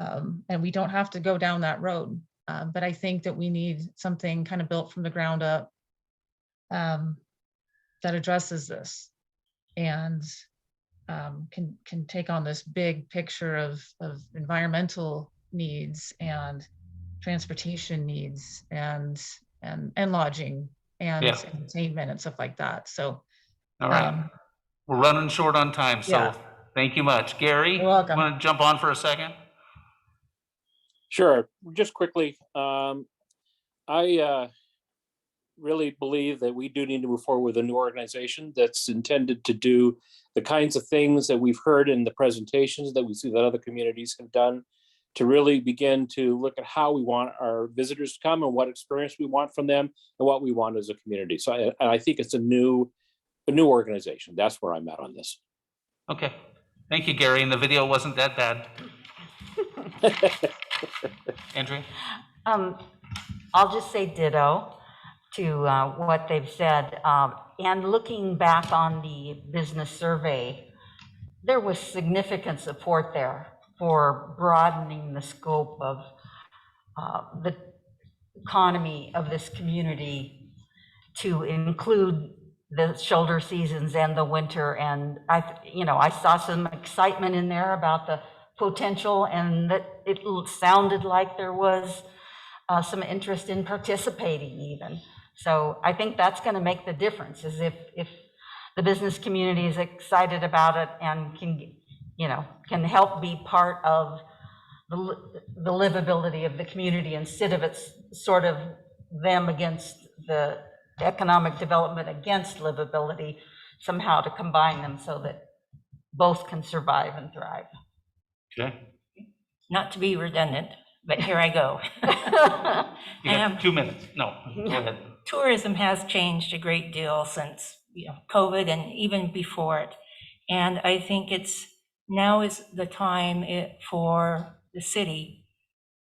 And we don't have to go down that road. But I think that we need something kind of built from the ground up that addresses this and can take on this big picture of environmental needs and transportation needs and lodging and Yeah. entertainment and stuff like that. So All right, we're running short on time, so yeah. thank you much. Gary, You're welcome. want to jump on for a second? Sure, just quickly, I really believe that we do need to move forward with a new organization that's intended to do the kinds of things that we've heard in the presentations that we see that other communities have done, to really begin to look at how we want our visitors to come and what experience we want from them and what we want as a community. So I think it's a new organization. That's where I'm at on this. Okay, thank you, Gary, and the video wasn't that bad. Andrea? I'll just say ditto to what they've said. And looking back on the business survey, there was significant support there for broadening the scope of the economy of this community to include the shoulder seasons and the winter. And I saw some excitement in there about the potential, and that it sounded like there was some interest in participating even. So I think that's going to make the difference, is if the business community is excited about it and can help be part of the livability of the community, instead of it's sort of them against the economic development against livability, somehow to combine them so that both can survive and thrive. Okay. Not to be redundant, but here I go. You got 2 minutes. No, go ahead. Tourism has changed a great deal since COVID and even before it. And I think now is the time for the city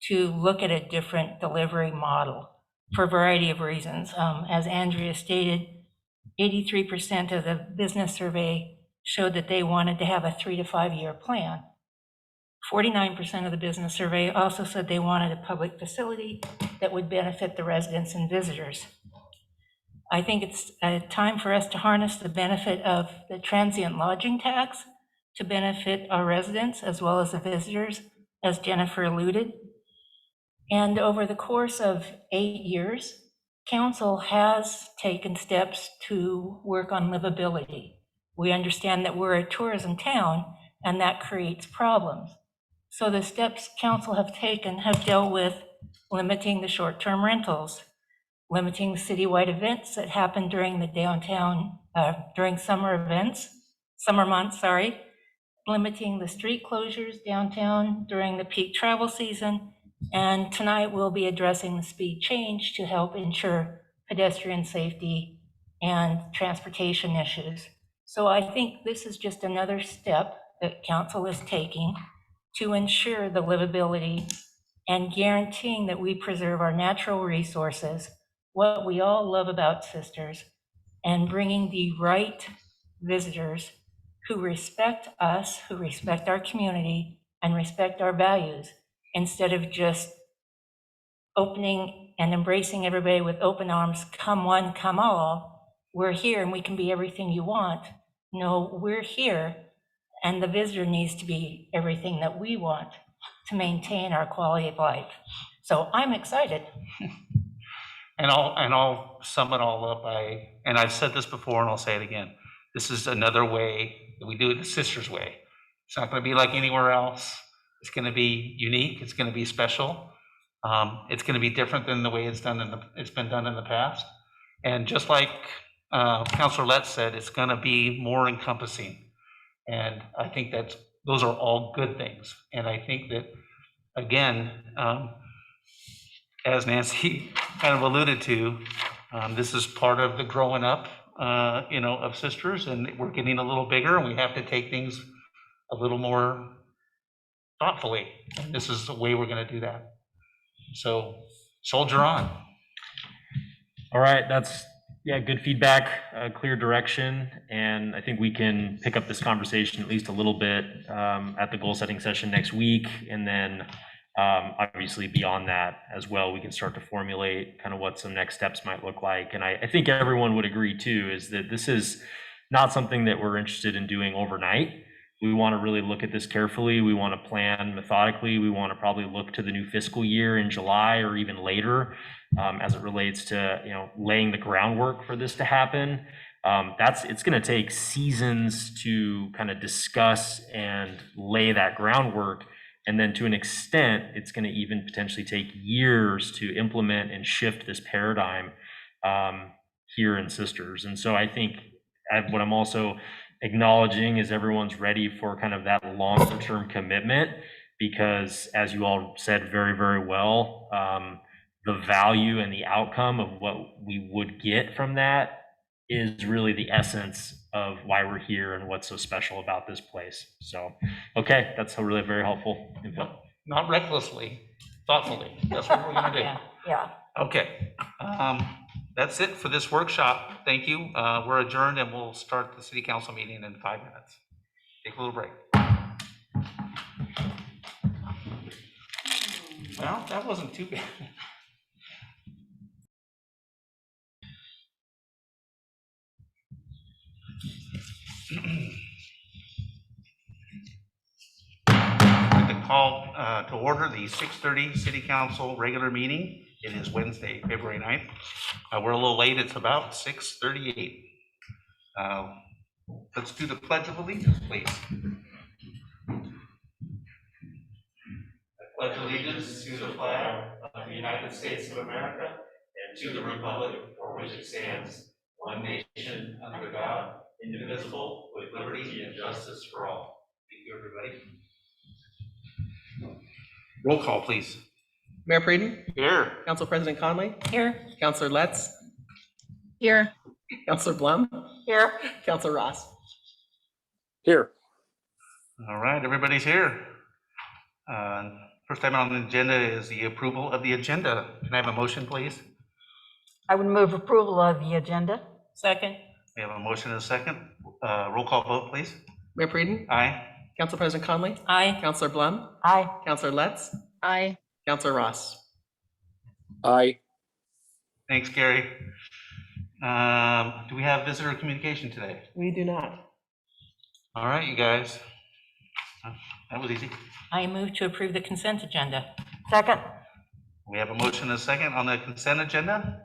to look at a different delivery model for a variety of reasons. As Andrea stated, 83% of the business survey showed that they wanted to have a 3 to 5 year plan. 49% of the business survey also said they wanted a public facility that would benefit the residents and visitors. I think it's a time for us to harness the benefit of the transient lodging tax to benefit our residents as well as the visitors, as Jennifer alluded. And over the course of 8 years, council has taken steps to work on livability. We understand that we're a tourism town and that creates problems. So the steps council have taken have dealt with limiting the short-term rentals, limiting citywide events that happen during the downtown, during summer months, limiting the street closures downtown during the peak travel season. And tonight we'll be addressing the speed change to help ensure pedestrian safety and transportation issues. So I think this is just another step that council is taking to ensure the livability and guaranteeing that we preserve our natural resources, what we all love about Sisters, and bringing the right visitors who respect us, who respect our community, and respect our values, instead of just opening and embracing everybody with open arms, come one, come all. We're here and we can be everything you want. No, we're here, and the visitor needs to be everything that we want to maintain our quality of life. So I'm excited. And I'll sum it all up and I've said this before and I'll say it again. This is another way that we do it the Sisters way. It's not going to be like anywhere else. It's going to be unique. It's going to be special. It's going to be different than the way it's been done in the past. And just like Councilor Letts said, it's going to be more encompassing. And I think those are all good things. And I think that, again, as Nancy kind of alluded to, this is part of the growing up, of Sisters, and we're getting a little bigger, and we have to take things a little more thoughtfully. And this is the way we're going to do that. So, soldier on. All right, that's good feedback, clear direction, and I think we can pick up this conversation at least a little bit at the goal setting session next week, and then obviously beyond that as well, we can start to formulate kind of what some next steps might look like. And I think everyone would agree too, is that this is not something that we're interested in doing overnight. We want to really look at this carefully. We want to plan methodically. We want to probably look to the new fiscal year in July or even later as it relates to laying the groundwork for this to happen. It's going to take seasons to kind of discuss and lay that groundwork. And then to an extent, it's going to even potentially take years to implement and shift this paradigm here in Sisters. And so I think what I'm also acknowledging is everyone's ready for kind of that longer term commitment, because as you all said very, very well, the value and the outcome of what we would get from that is really the essence of why we're here and what's so special about this place. So, okay, that's a really very helpful input. Not recklessly, thoughtfully. That's what we're gonna do. Yeah. Okay, that's it for this workshop. Thank you. We're adjourned and we'll start the city council meeting in 5 minutes. Take a little break. Well, that wasn't too bad. I'd like to call to order the 6:30 City Council regular meeting. It is Wednesday, February 9th. We're a little late. It's about 6:38. Let's do the Pledge of Allegiance, please. I pledge allegiance to the flag of the United States of America and to the republic for which it stands, one nation, under God, indivisible, with liberty and justice for all. Thank you, everybody. Roll call, please. Mayor Preden, Here. Council President Conley, Here. Councilor Letts, Here. Councilor Blum, Here. Councilor Ross. Here. All right, everybody's here. First item on the agenda is the approval of the agenda. Can I have a motion, please? I would move approval of the agenda. Second. We have a motion and a second. Roll call vote, please. Mayor Preden, Aye. Council President Conley, Aye. Councilor Blum, Aye. Councilor Letts, Aye. Councilor Ross. Aye. Thanks, Gary. Do we have visitor communication today? We do not. All right, you guys. That was easy. I move to approve the consent agenda. Second. We have a motion and a second on the consent agenda.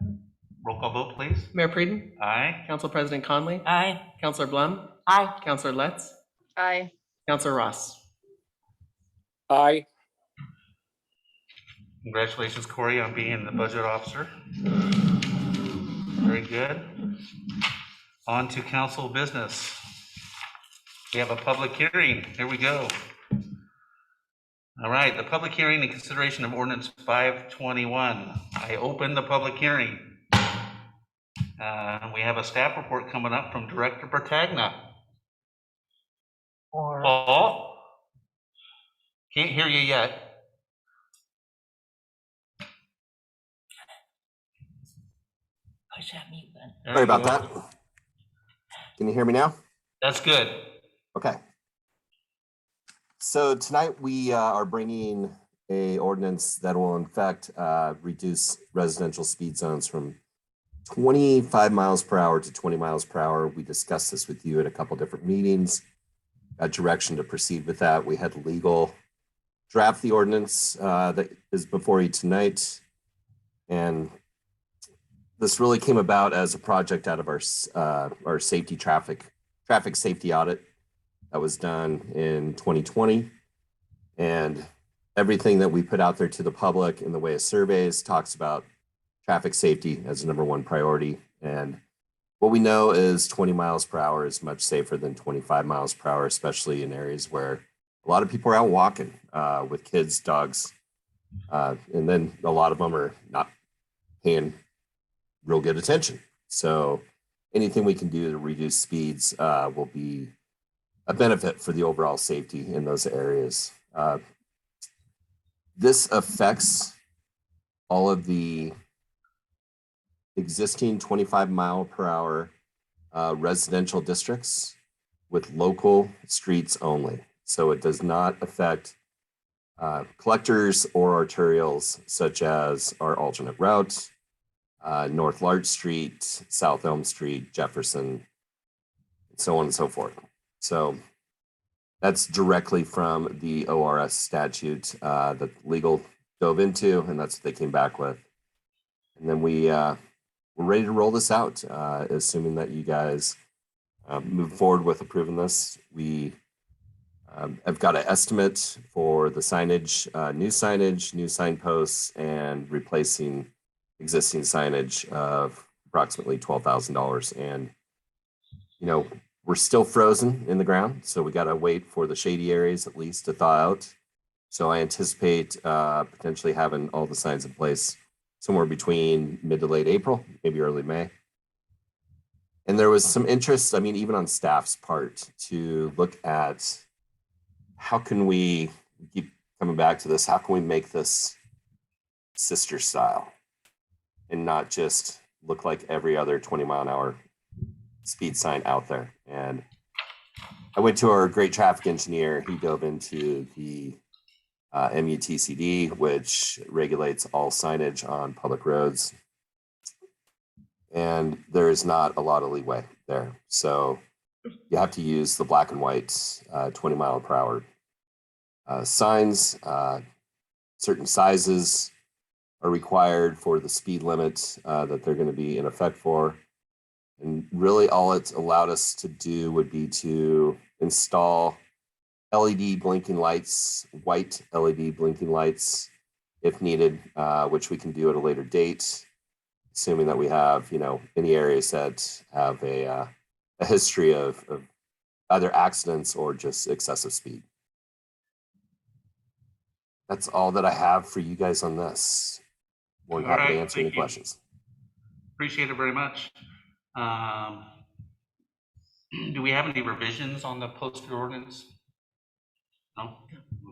Roll call vote, please. Mayor Preden, Aye. Council President Conley, Aye. Councilor Blum, Aye. Councilor Letts, Aye. Councilor Ross. Aye. Congratulations, Corey, on being the budget officer. Very good. On to council business. We have a public hearing. Here we go. All right, the public hearing in consideration of ordinance 521. I open the public hearing. We have a staff report coming up from Director Bertagna. Or Paul? Can't hear you yet. Push that mute button. There Sorry you about go. that. Can you hear me now? That's good. Okay. So tonight we are bringing a ordinance that will in fact reduce residential speed zones from 25 miles per hour to 20 miles per hour. We discussed this with you at a couple different meetings. Got direction to proceed with that. We had legal draft the ordinance that is before you tonight. And this really came about as a project out of our safety traffic safety audit that was done in 2020. And everything that we put out there to the public in the way of surveys talks about traffic safety as a #1 priority. And what we know is 20 miles per hour is much safer than 25 miles per hour, especially in areas where a lot of people are out walking with kids, dogs, and then a lot of them are not paying real good attention. So anything we can do to reduce speeds will be a benefit for the overall safety in those areas. This affects all of the existing 25 mile per hour residential districts with local streets only. So it does not affect collectors or arterials such as our alternate route, North Larch Street, South Elm Street, Jefferson, so on and so forth. So that's directly from the ORS statute that legal dove into, and that's what they came back with. And then we're ready to roll this out, assuming that you guys move forward with approving this. We have got an estimate for the signage, new signposts, and replacing existing signage of approximately $12,000. And, you know, we're still frozen in the ground, so we got to wait for the shady areas at least to thaw out. So I anticipate potentially having all the signs in place somewhere between mid to late April, maybe early May. And there was some interest, I mean, even on staff's part, to look at how can we keep coming back to this, how can we make this sister style and not just look like every other 20-mile-an-hour speed sign out there. And I went to our great traffic engineer. He dove into the MUTCD, which regulates all signage on public roads. And there is not a lot of leeway there. So you have to use the black and white 20-mile-per-hour signs. Certain sizes are required for the speed limit that they're going to be in effect for. And really all it's allowed us to do would be to install LED blinking lights, white LED blinking lights if needed, which we can do at a later date, assuming that we have, you know, any areas that have a history of either accidents or just excessive speed. That's all that I have for you guys on this. More than happy to answer any questions. Appreciate it very much. Do we have any revisions on the posted ordinance? No?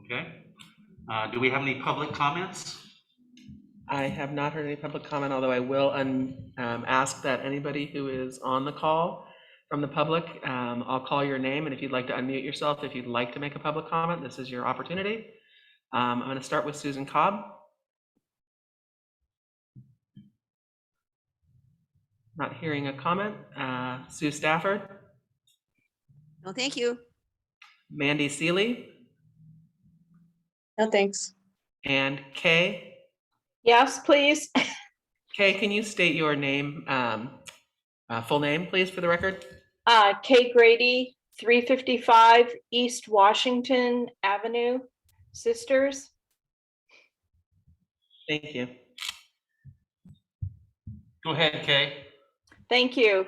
Okay. Do we have any public comments? I have not heard any public comment, although I will ask that anybody who is on the call from the public, I'll call your name, and if you'd like to unmute yourself, if you'd like to make a public comment, this is your opportunity. I'm going to start with Susan Cobb. Not hearing a comment. Sue Stafford. No, thank you. Mandy Seeley. No, thanks. And Kay. Yes, please. Kay, can you state your name, full name, please, for the record? Kay Grady, 355 East Washington Avenue, Sisters. Thank you. Go ahead, Kay. Thank you.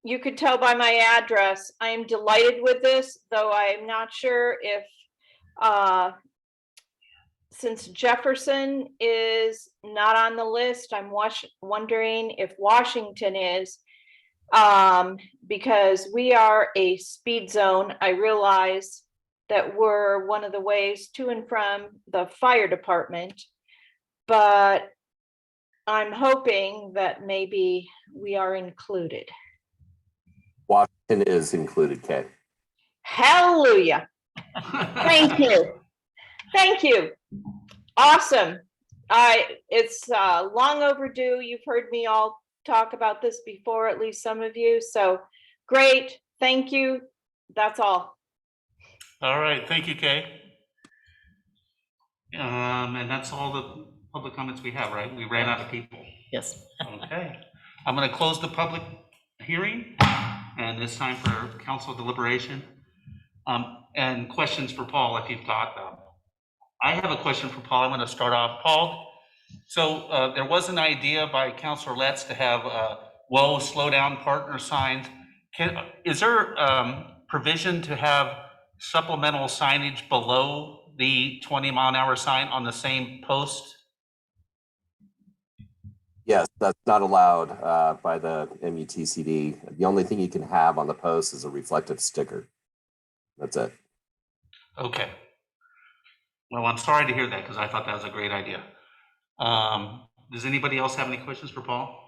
You could tell by my address, I am delighted with this, though I'm not sure if, since Jefferson is not on the list, I'm wondering if Washington is, because we are a speed zone. I realize that we're one of the ways to and from the fire department, but I'm hoping that maybe we are included. Washington is included, Kay. Hallelujah. Thank you. Thank you. Awesome. It's long overdue. You've heard me all talk about this before, at least some of you. So great. Thank you. That's all. All right. Thank you, Kay. And that's all the public comments we have, right? We ran out of people. Yes. Okay. I'm going to close the public hearing, and it's time for council deliberation. And questions for Paul, if you've got them. I have a question for Paul. I'm going to start off. Paul, so there was an idea by Councilor Letts to have whoa, slow down partner signs. Is there provision to have supplemental signage below the 20-mile-an-hour sign on the same post? Yes, that's not allowed by the MUTCD. The only thing you can have on the post is a reflective sticker. That's it. Okay. Well, I'm sorry to hear that because I thought that was a great idea. Does anybody else have any questions for Paul?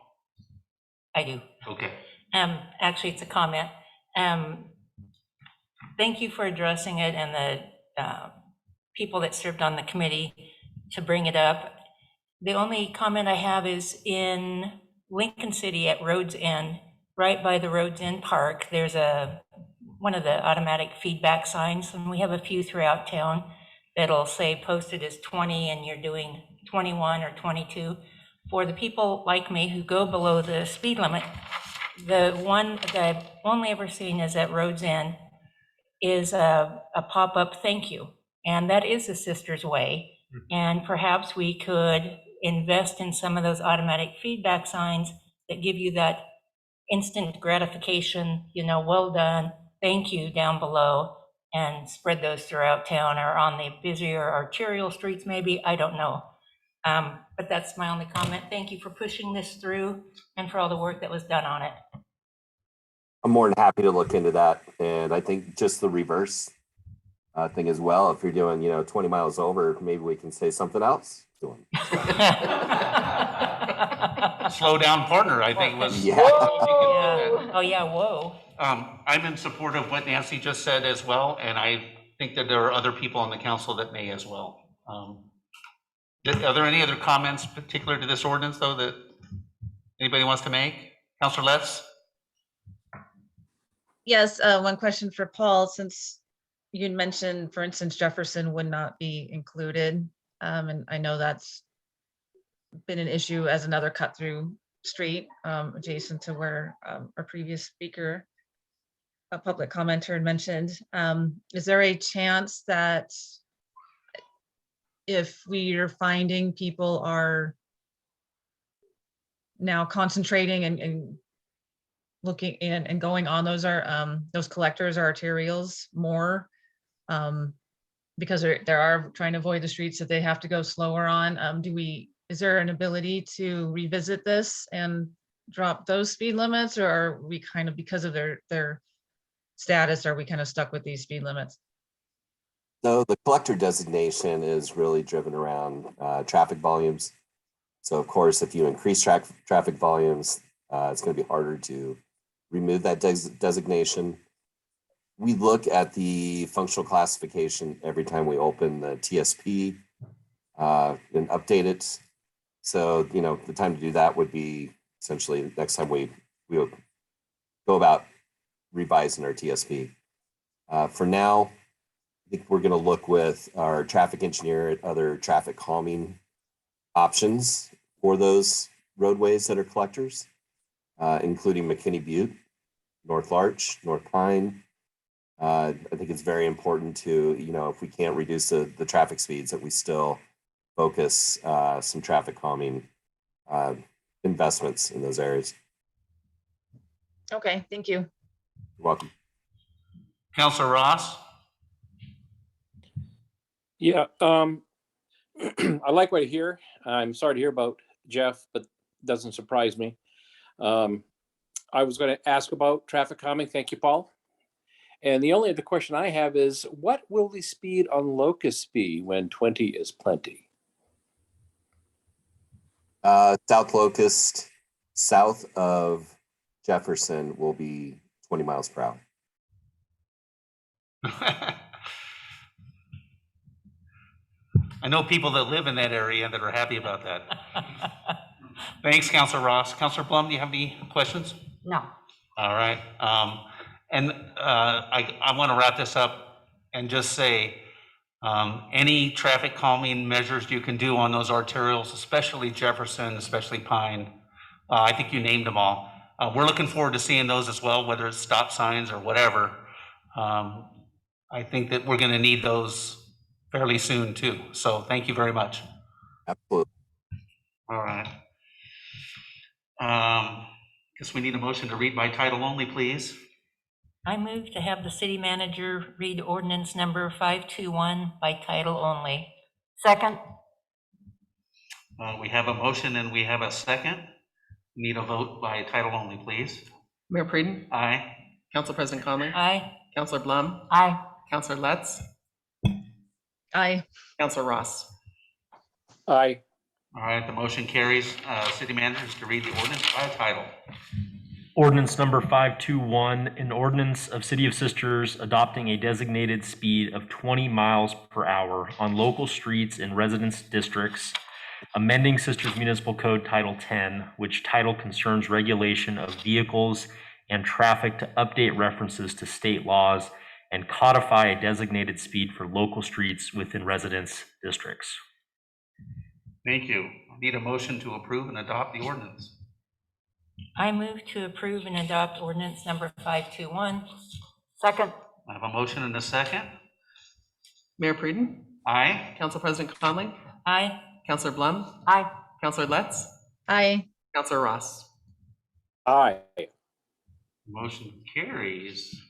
I do. Okay. Actually, it's a comment. Thank you for addressing it and the people that served on the committee to bring it up. The only comment I have is in Lincoln City at Rhodes End, right by the Rhodes End Park, there's one of the automatic feedback signs, and we have a few throughout town that'll say posted as 20 and you're doing 21 or 22. For the people like me who go below the speed limit, the one that I've only ever seen is at Rhodes End is a pop-up thank you. And that is the Sisters Way. And perhaps we could invest in some of those automatic feedback signs that give you that instant gratification, well done, thank you down below, and spread those throughout town or on the busier arterial streets, maybe, I don't know. But that's my only comment. Thank you for pushing this through and for all the work that was done on it. I'm more than happy to look into that. And I think just the reverse thing as well. If you're doing, 20 miles over, maybe we can say something else to them. Slow down partner, I think was. Yeah. Yeah. Oh, yeah, whoa. I'm in support of what Nancy just said as well, and I think that there are other people on the council that may as well. Are there any other comments particular to this ordinance, though, that anybody wants to make? Councilor Letts? Yes, one question for Paul, since you had mentioned, for instance, Jefferson would not be included. And I know that's been an issue as another cut through street adjacent to where our previous speaker, a public commenter, had mentioned. Is there a chance that if we are finding people are now concentrating and looking in and going on those collectors or arterials more, because they are trying to avoid the streets that they have to go slower on, is there an ability to revisit this and drop those speed limits, or are we kind of, because of their status, are we kind of stuck with these speed limits? So the collector designation is really driven around traffic volumes. So of course, if you increase traffic volumes, it's going to be harder to remove that designation. We look at the functional classification every time we open the TSP and update it. So, the time to do that would be essentially next time we go about revising our TSP. For now, I think we're going to look with our traffic engineer at other traffic calming options for those roadways that are collectors, including McKinney Butte, North Larch, North Pine. I think it's very important to, if we can't reduce the traffic speeds, that we still focus some traffic calming investments in those areas. Okay, thank you. You're welcome. Councilor Ross? Yeah, I like what I hear. I'm sorry to hear about Jeff, but doesn't surprise me. I was going to ask about traffic calming. Thank you, Paul. And the only other question I have is, what will the speed on Locust be when 20 is plenty? South Locust, south of Jefferson, will be 20 miles per hour. I know people that live in that area that are happy about that. Thanks, Councilor Ross. Councilor Blum, do you have any questions? No. All right. I want to wrap this up and just say, any traffic calming measures you can do on those arterials, especially Jefferson, especially Pine, I think you named them all. We're looking forward to seeing those as well, whether it's stop signs or whatever. I think that we're going to need those fairly soon too. So thank you very much. Absolutely. All right. Guess we need a motion to read by title only, please. I move to have the city manager read ordinance number 521 by title only. Second? We have a motion and we have a second. Need a vote by title only, please. Mayor Preden, Aye. Council President Conley, Aye. Councilor Blum, Aye. Councilor Letts, Aye. Councilor Ross. Aye. All right, the motion carries. City manager is to read the ordinance by title. Ordinance number 521, an ordinance of City of Sisters adopting a designated speed of 20 miles per hour on local streets in residence districts, amending Sisters Municipal Code Title 10, which title concerns regulation of vehicles and traffic to update references to state laws and codify a designated speed for local streets within residence districts. Thank you. I need a motion to approve and adopt the ordinance. I move to approve and adopt ordinance number 521. Second? I have a motion and a second. Mayor Preden, Aye. Council President Conley, Aye. Councilor Blum, Aye. Councilor Letts, Aye. Councilor Ross. Aye. Motion carries.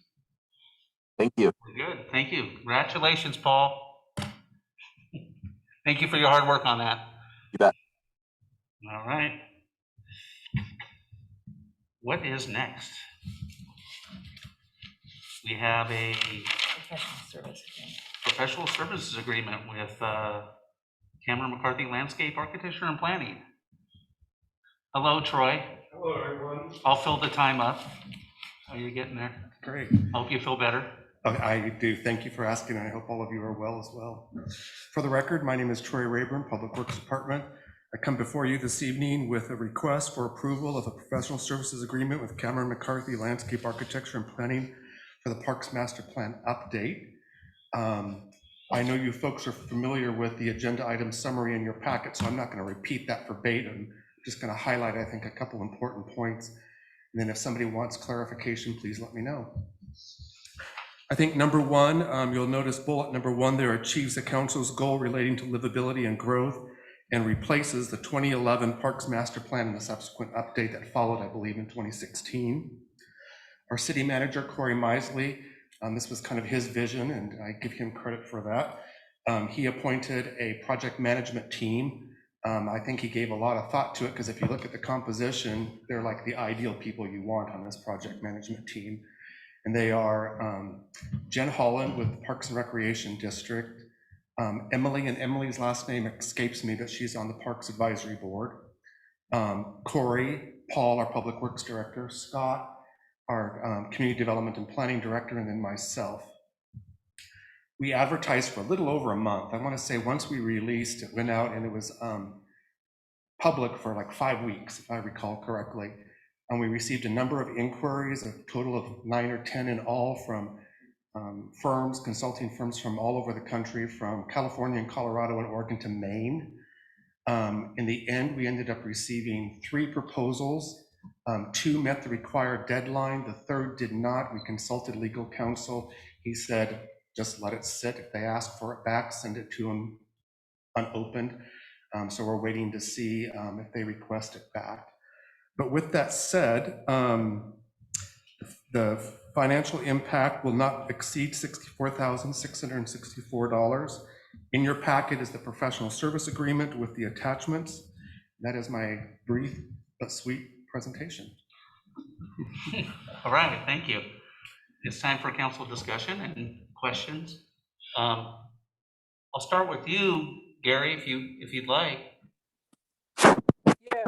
Thank you. We're good. Thank you. Congratulations, Paul. Thank you for your hard work on that. You bet. All right. What is next? We have a Professional service agreement. professional services agreement with Cameron McCarthy Landscape Architecture and Planning. Hello, Troy. Hello, everyone. I'll fill the time up. How are you getting there? Great. Hope you feel better. I do. Thank you for asking, and I hope all of you are well as well. For the record, my name is Troy Rayburn, Public Works Department. I come before you this evening with a request for approval of a professional services agreement with Cameron McCarthy Landscape Architecture and Planning for the Parks Master Plan update. I know you folks are familiar with the agenda item summary in your packet, so I'm not going to repeat that verbatim. I'm just going to highlight, I think, a couple important points. And then if somebody wants clarification, please let me know. I think number one, you'll notice bullet number one there achieves the council's goal relating to livability and growth and replaces the 2011 Parks Master Plan and the subsequent update that followed, I believe, in 2016. Our city manager, Corey Misley, this was kind of his vision, and I give him credit for that. He appointed a project management team. I think he gave a lot of thought to it, because if you look at the composition, they're like the ideal people you want on this project management team. And they are Jen Holland with Parks and Recreation District, Emily, and Emily's last name escapes me, but she's on the Parks Advisory Board, Corey, Paul, our Public Works Director, Scott, our Community Development and Planning Director, and then myself. We advertised for a little over a month. I want to say once we released, it went out and it was public for like 5 weeks, if I recall correctly. And we received a number of inquiries, a total of 9 or 10 in all, from firms, consulting firms from all over the country, from California and Colorado and Oregon to Maine. In the end, we ended up receiving 3 proposals. 2 met the required deadline. The 3rd did not. We consulted legal counsel. He said, just let it sit. If they ask for it back, send it to them unopened. So we're waiting to see if they request it back. But with that said, the financial impact will not exceed $64,664. In your packet is the professional service agreement with the attachments. That is my brief but sweet presentation. All right, thank you. It's time for council discussion and questions. I'll start with you, Gary, if you'd like. Yeah.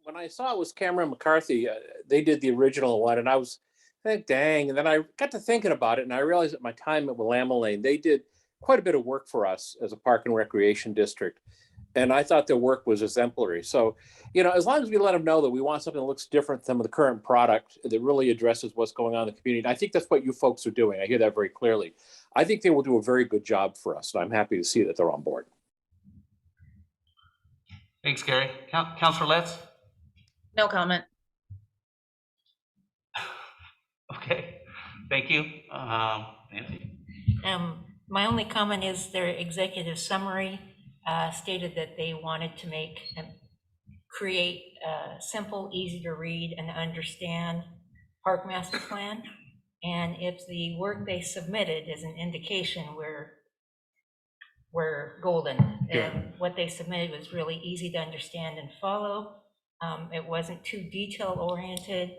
When I saw it was Cameron McCarthy, they did the original one, and I was like, dang. And then I got to thinking about it, and I realized at my time at Willamette Lane, they did quite a bit of work for us as a park and recreation district. And I thought their work was exemplary. So, you know, as long as we let them know that we want something that looks different than the current product that really addresses what's going on in the community, I think that's what you folks are doing. I hear that very clearly. I think they will do a very good job for us, and I'm happy to see that they're on board. Thanks, Gary. Councilor Letts? No comment. Okay, thank you. Nancy? My only comment is their executive summary stated that they wanted to create a simple, easy to read and understand park master plan. And if the work they submitted is an indication, we're golden. And what they submitted was really easy to understand and follow. It wasn't too detail oriented.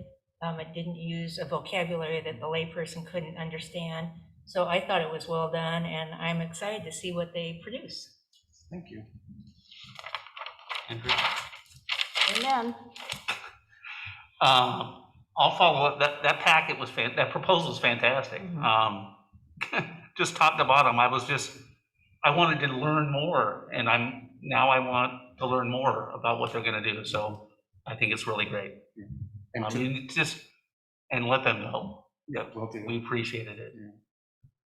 It didn't use a vocabulary that the layperson couldn't understand. So I thought it was well done, and I'm excited to see what they produce. Thank you. Andrew? Amen. I'll follow up. That packet was that proposal is fantastic. Just top to bottom, I wanted to learn more, and now I want to learn more about what they're going to do. So I think it's really great. And and let them know. Yeah, we'll do. We appreciated it.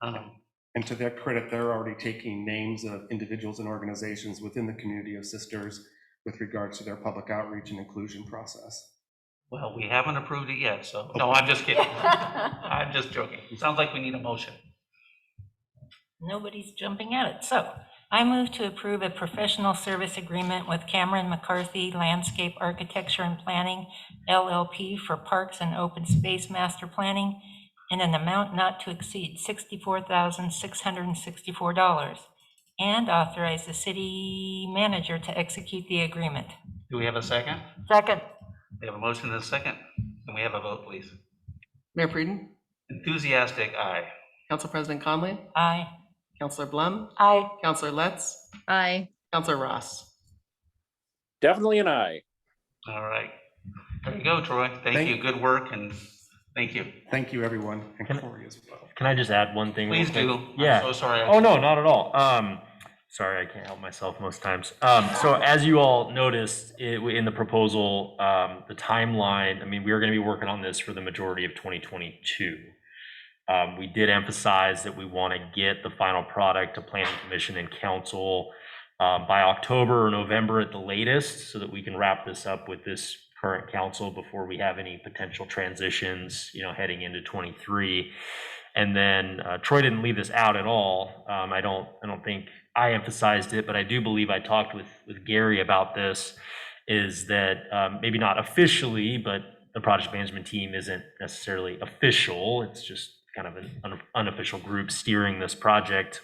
Yeah. And to their credit, they're already taking names of individuals and organizations within the community of Sisters with regards to their public outreach and inclusion process. Well, we haven't approved it yet, so no, I'm just kidding. I'm just joking. It sounds like we need a motion. Nobody's jumping at it. So I move to approve a professional service agreement with Cameron McCarthy Landscape Architecture and Planning LLP for Parks and Open Space Master Planning in an amount not to exceed $64,664, and authorize the city manager to execute the agreement. Do we have a second? Second. We have a motion and a second. Can we have a vote, please? Mayor Frieden, Enthusiastic, aye. Council President Conley, Aye. Councilor Blum, Aye. Councilor Letts, Aye. Councilor Ross. Definitely an aye. All right. There you go, Troy. Thank you. Good work, and thank you. Thank you, everyone, and Corey as well. Can I just add one thing? real Please quick? do. Yeah. I'm so sorry. Oh, no, not at all. Sorry, I can't help myself most times. So as you all noticed in the proposal, the timeline, I mean, we are going to be working on this for the majority of 2022. We did emphasize that we want to get the final product to Planning Commission and Council by October or November at the latest, so that we can wrap this up with this current council before we have any potential transitions, heading into 23. And then Troy didn't leave this out at all. I don't think I emphasized it, but I do believe I talked with Gary about this, is that maybe not officially, but the project management team isn't necessarily official. It's just kind of an unofficial group steering this project,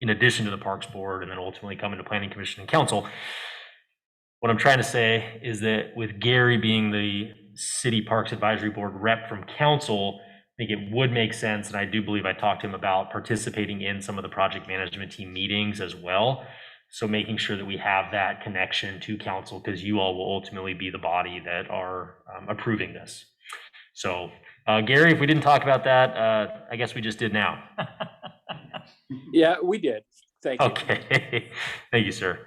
in addition to the Parks Board, and then ultimately coming to Planning Commission and Council. What I'm trying to say is that with Gary being the City Parks Advisory Board rep from Council, I think it would make sense, and I do believe I talked to him about participating in some of the project management team meetings as well. So making sure that we have that connection to Council, because you all will ultimately be the body that are approving this. So Gary, if we didn't talk about that, I guess we just did now. Yeah, we did. Thank you. Okay. Thank you, sir.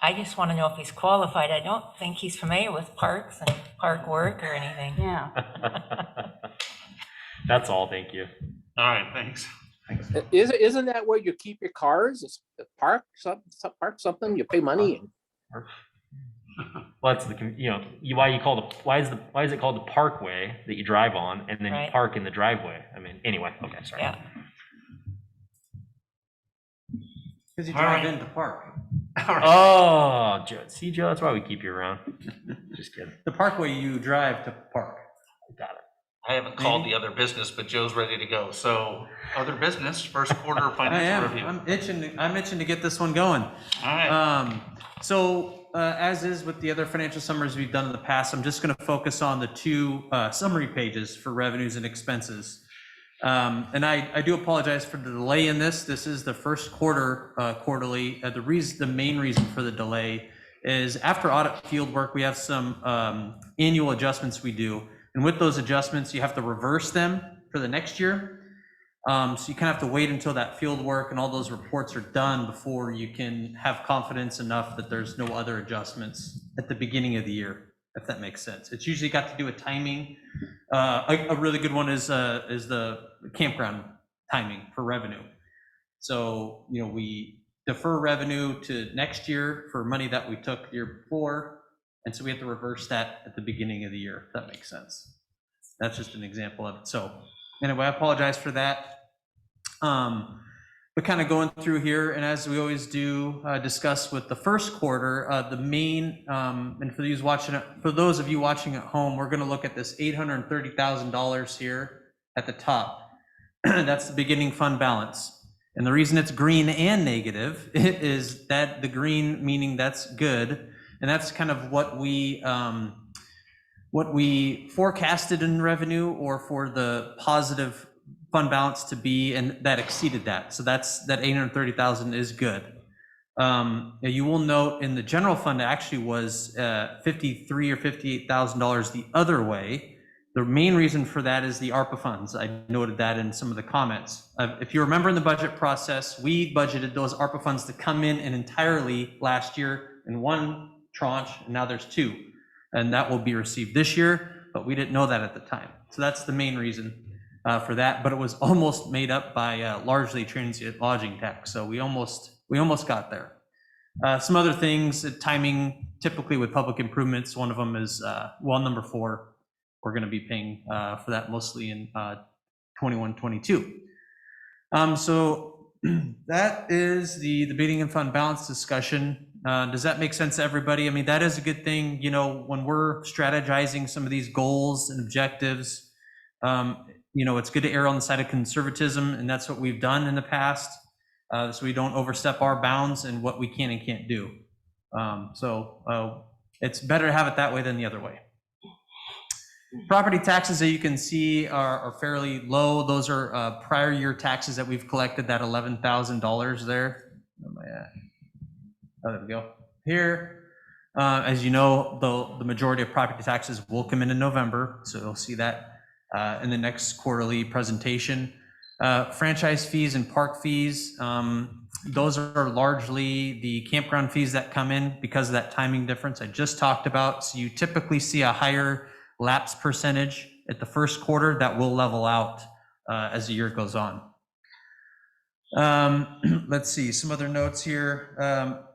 I just want to know if he's qualified. I don't think he's familiar with parks and park work or anything. Yeah. That's all. Thank you. All right, thanks. Isn't that where you keep your cars? It's park something, you pay money and. Well, that's why is it called the parkway that you drive on, and then Right. you park in the driveway? I mean, anyway, okay, sorry. Yeah. Because you All drive right. into park. All right. Oh, Joe, that's why we keep you around. Just kidding. The parkway you drive to park. Got it. I haven't called the other business, but Joe's ready to go. So other business, first quarter I financial am. review. I'm itching to get this one going. All right. As is with the other financial summaries we've done in the past, I'm just going to focus on the two summary pages for revenues and expenses. And I do apologize for the delay in this. This is the first quarter quarterly. The main reason for the delay is after audit field work, we have some annual adjustments we do. And with those adjustments, you have to reverse them for the next year. So you kind of have to wait until that field work and all those reports are done before you can have confidence enough that there's no other adjustments at the beginning of the year, if that makes sense. It's usually got to do with timing. A really good one is the campground timing for revenue. So, we defer revenue to next year for money that we took the year before. And so we have to reverse that at the beginning of the year, if that makes sense. That's just an example of it. So anyway, I apologize for that. But kind of going through here, and as we always do, discuss with the first quarter, the main, and for those of you watching at home, we're going to look at this $830,000 here at the top. That's the beginning fund balance. And the reason it's green and negative is that the green meaning that's good. And that's kind of what we forecasted in revenue or for the positive fund balance to be, and that exceeded that. So that 830,000 is good. You will note in the general fund actually was $53,000 or $58,000 the other way. The main reason for that is the ARPA funds. I noted that in some of the comments. If you remember in the budget process, we budgeted those ARPA funds to come in entirely last year in one tranche, and now there's two, and that will be received this year, but we didn't know that at the time. So that's the main reason for that, but it was almost made up by largely transient lodging tax, so we almost got there. Some other things, timing, typically with public improvements, one of them is number 4. We're going to be paying for that mostly in 21-22. So that is the beginning and fund balance discussion. Does that make sense to everybody? I mean, that is a good thing, you know, when we're strategizing some of these goals and objectives, you know, it's good to err on the side of conservatism, and that's what we've done in the past, so we don't overstep our bounds and what we can and can't do. It's better to have it that way than the other way. Property taxes that you can see are fairly low. Those are prior year taxes that we've collected, that $11,000 there. Where am I at? Oh, there we go. Here, as you know, the majority of property taxes will come in November, so you'll see that in the next quarterly presentation. Franchise fees and park fees, those are largely the campground fees that come in because of that timing difference I just talked about. So you typically see a higher lapse percentage at the first quarter that will level out as the year goes on. Let's see, some other notes here.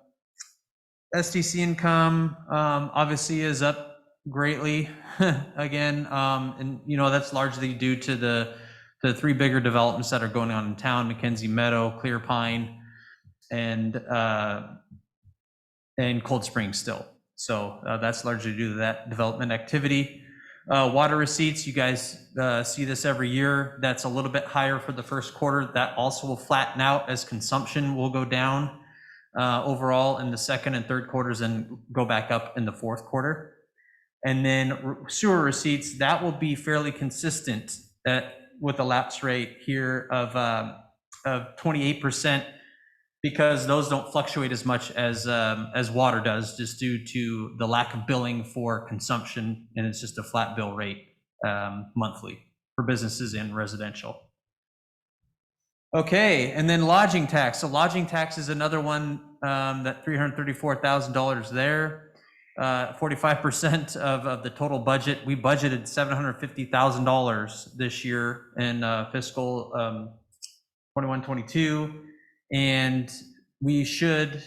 STC income obviously is up greatly again, and you know that's largely due to the three bigger developments that are going on in town: Mackenzie Meadow, Clear Pine, and Cold Spring still. So that's largely due to that development activity. Water receipts, you guys see this every year. That's a little bit higher for the first quarter. That also will flatten out as consumption will go down overall in the second and third quarters and go back up in the fourth quarter. And then sewer receipts, that will be fairly consistent with a lapse rate here of 28%, because those don't fluctuate as much as water does, just due to the lack of billing for consumption, and it's just a flat bill rate monthly for businesses and residential. Okay, and then lodging tax. So lodging tax is another one, that $334,000 there. 45% of the total budget. We budgeted $750,000 this year in fiscal 21-22. And we should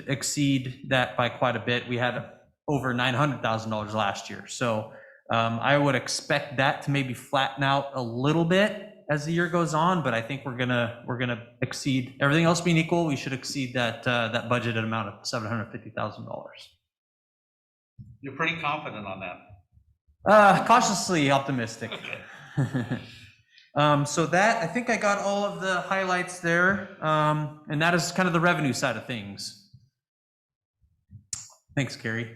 exceed that by quite a bit. We had over $900,000 last year. So I would expect that to maybe flatten out a little bit as the year goes on, but I think we're gonna exceed, everything else being equal, we should exceed that budgeted amount of $750,000. You're pretty confident on that. Cautiously optimistic. Okay. So that, I think I got all of the highlights there, and that is kind of the revenue side of things. Thanks, Carrie.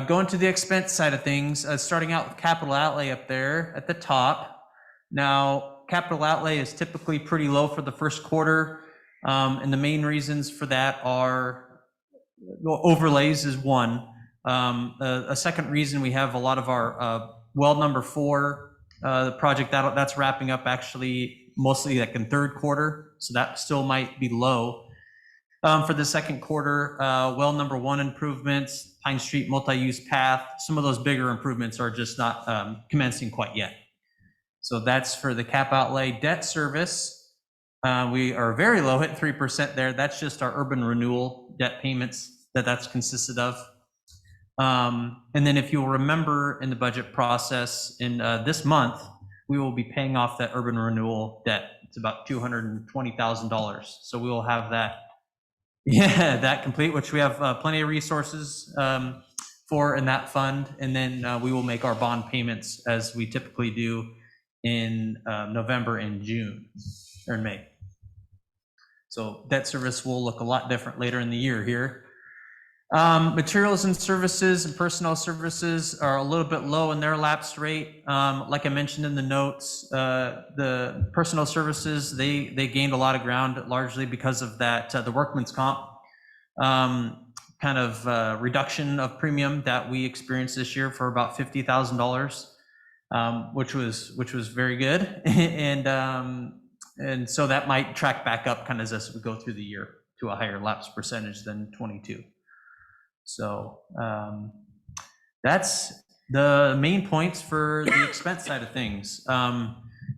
Going to the expense side of things, starting out with capital outlay up there at the top. Now, capital outlay is typically pretty low for the first quarter, and the main reasons for that are, well, overlays is one. A second reason, we have a lot of our well number 4, the project that's wrapping up actually mostly like in third quarter, so that still might be low. For the second quarter, well number 1 improvements, Pine Street multi-use path, some of those bigger improvements are just not commencing quite yet. So that's for the cap outlay. Debt service, we are very low at 3% there. That's just our urban renewal debt payments that's consisted of. And then if you'll remember in the budget process in this month, we will be paying off that urban renewal debt. It's about $220,000. So we will have that, that complete, which we have plenty of resources for in that fund. And then we will make our bond payments as we typically do in November and June, or in May. So debt service will look a lot different later in the year here. Materials and services and personnel services are a little bit low in their lapse rate. Like I mentioned in the notes, the personnel services, they gained a lot of ground largely because of that, the workman's comp kind of reduction of premium that we experienced this year for about $50,000, which was very good. And so that might track back up kind of as we go through the year to a higher lapse percentage than 22. So that's the main points for the expense side of things.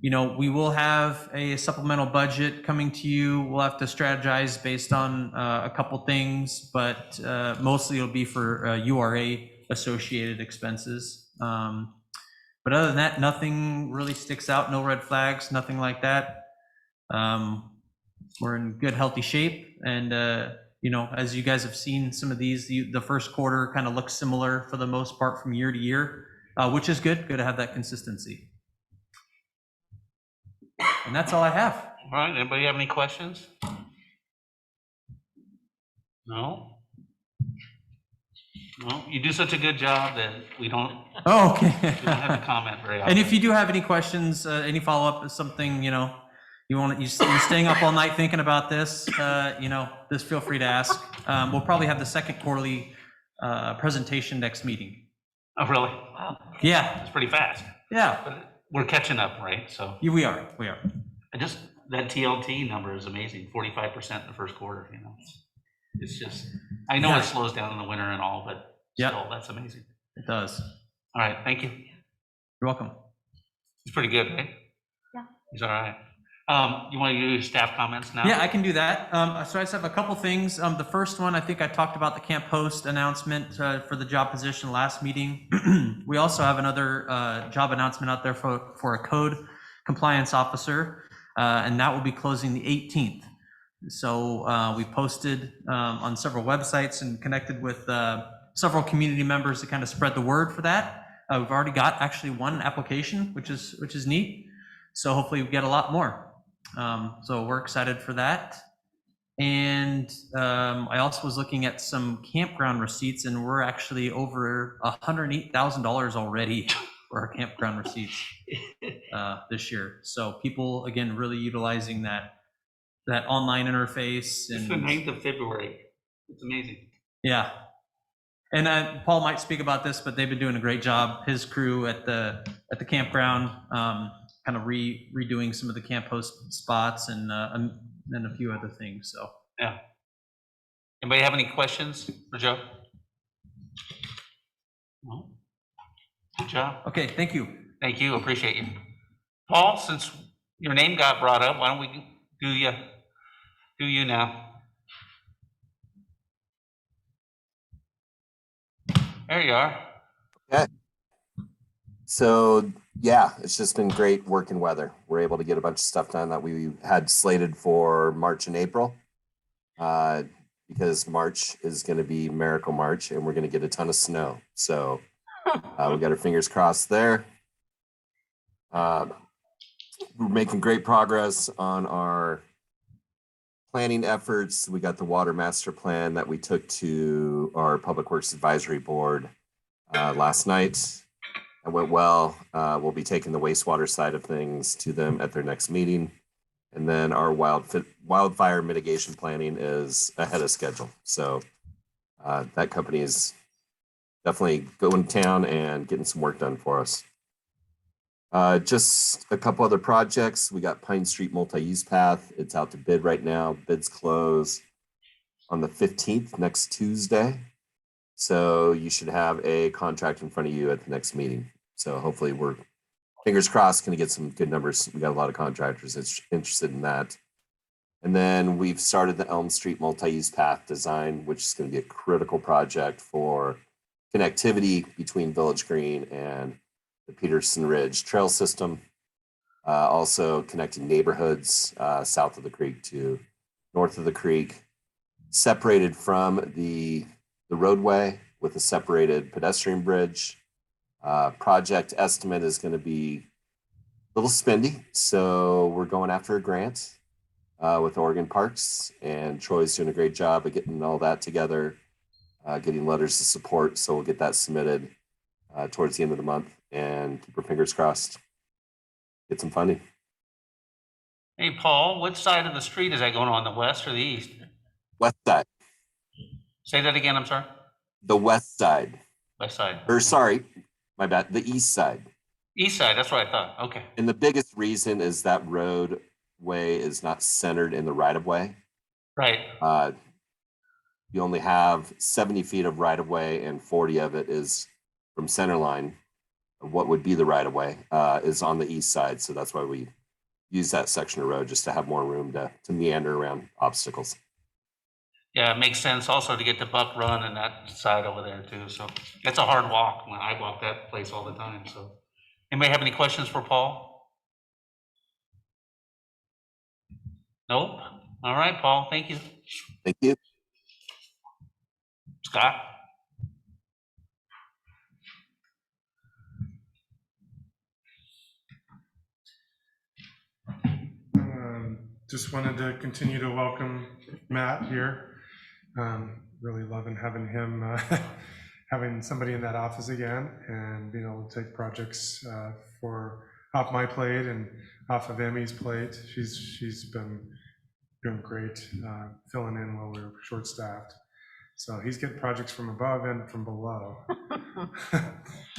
You know, we will have a supplemental budget coming to you. We'll have to strategize based on a couple things, but mostly it'll be for URA associated expenses. But other than that, nothing really sticks out, no red flags, nothing like that. we're in good, healthy shape. And, as you guys have seen some of these, the first quarter kind of looks similar for the most part from year to year, which is good to have that consistency. And that's all I have. All right, anybody have any questions? No? No, you do such a good job that we don't Oh, okay. we don't have to comment very often. And if you do have any questions, any follow-up, something, you're staying up all night thinking about this, just feel free to ask. We'll probably have the second quarterly presentation next meeting. Oh, really? Wow. Yeah. It's pretty fast. Yeah. But we're catching up, right? So Yeah, we are. that TLT number is amazing, 45% in the first quarter, It's just, I know it slows down in the winter and all, but still, that's amazing. It does. All right, thank you. You're welcome. It's pretty good, right? Yeah. He's all right. You want to do staff comments now? Yeah, I can do that. So I just have a couple things. The first one, I think I talked about the Camp Post announcement for the job position last meeting. We also have another job announcement out there for a code compliance officer, and that will be closing the 18th. So we posted on several websites and connected with several community members to kind of spread the word for that. We've already got actually one application, which is neat. So hopefully we get a lot more. So we're excited for that. And I also was looking at some campground receipts, and we're actually over $108,000 already for our campground receipts this year. So people, again, really utilizing that online interface. It's the 9th of February. It's amazing. Yeah. And Paul might speak about this, but they've been doing a great job. His crew at the campground, kind of redoing some of the Camp Post spots and a few other things. So yeah. Anybody have any questions for Joe? No. Good job. Okay, thank you. Thank you. Appreciate you, Paul. Since your name got brought up, why don't we do you now? There you are. Okay. So yeah, it's just been great working weather. We're able to get a bunch of stuff done that we had slated for March and April, because March is going to be Miracle March and we're going to get a ton of snow. So we got our fingers crossed there. We're making great progress on our planning efforts. We got the water master plan that we took to our Public Works Advisory Board last night. It went well. We'll be taking the wastewater side of things to them at their next meeting. And then our wildfire mitigation planning is ahead of schedule. So that company is definitely going to town and getting some work done for us. Just a couple other projects. We got Pine Street multi-use path. It's out to bid right now. Bids close on the 15th, next Tuesday. So you should have a contract in front of you at the next meeting. So hopefully we're, fingers crossed, going to get some good numbers. We got a lot of contractors that's interested in that. And then we've started the Elm Street multi-use path design, which is going to be a critical project for connectivity between Village Green and the Peterson Ridge Trail System. Also connecting neighborhoods south of the creek to north of the creek, separated from the roadway with a separated pedestrian bridge. Project estimate is going to be a little spendy, so we're going after a grant with Oregon Parks, and Troy's doing a great job of getting all that together, getting letters of support, so we'll get that submitted towards the end of the month and keep our fingers crossed, get some funding. Hey, Paul, which side of the street is that going on, the west or the east? West side. Say that again, I'm sorry. The west side. West side. Or sorry, my bad, the east side. East side, that's what I thought. Okay. And the biggest reason is that roadway is not centered in the right of way. Right. You only have 70 feet of right of way, and 40 of it is from center line. What would be the right of way is on the east side. So that's why we use that section of road, just to have more room to meander around obstacles. Yeah, it makes sense also to get to Buck Run and that side over there too. So it's a hard walk. When I walk that place all the time. So anybody have any questions for Paul? Nope. All right, Paul, thank you. Thank you. Scott? Just wanted to continue to welcome Matt here. Really loving having him, having somebody in that office again and being able to take projects for off my plate and off of Emmy's plate. She's been doing great, filling in while we were short-staffed. So he's getting projects from above and from below.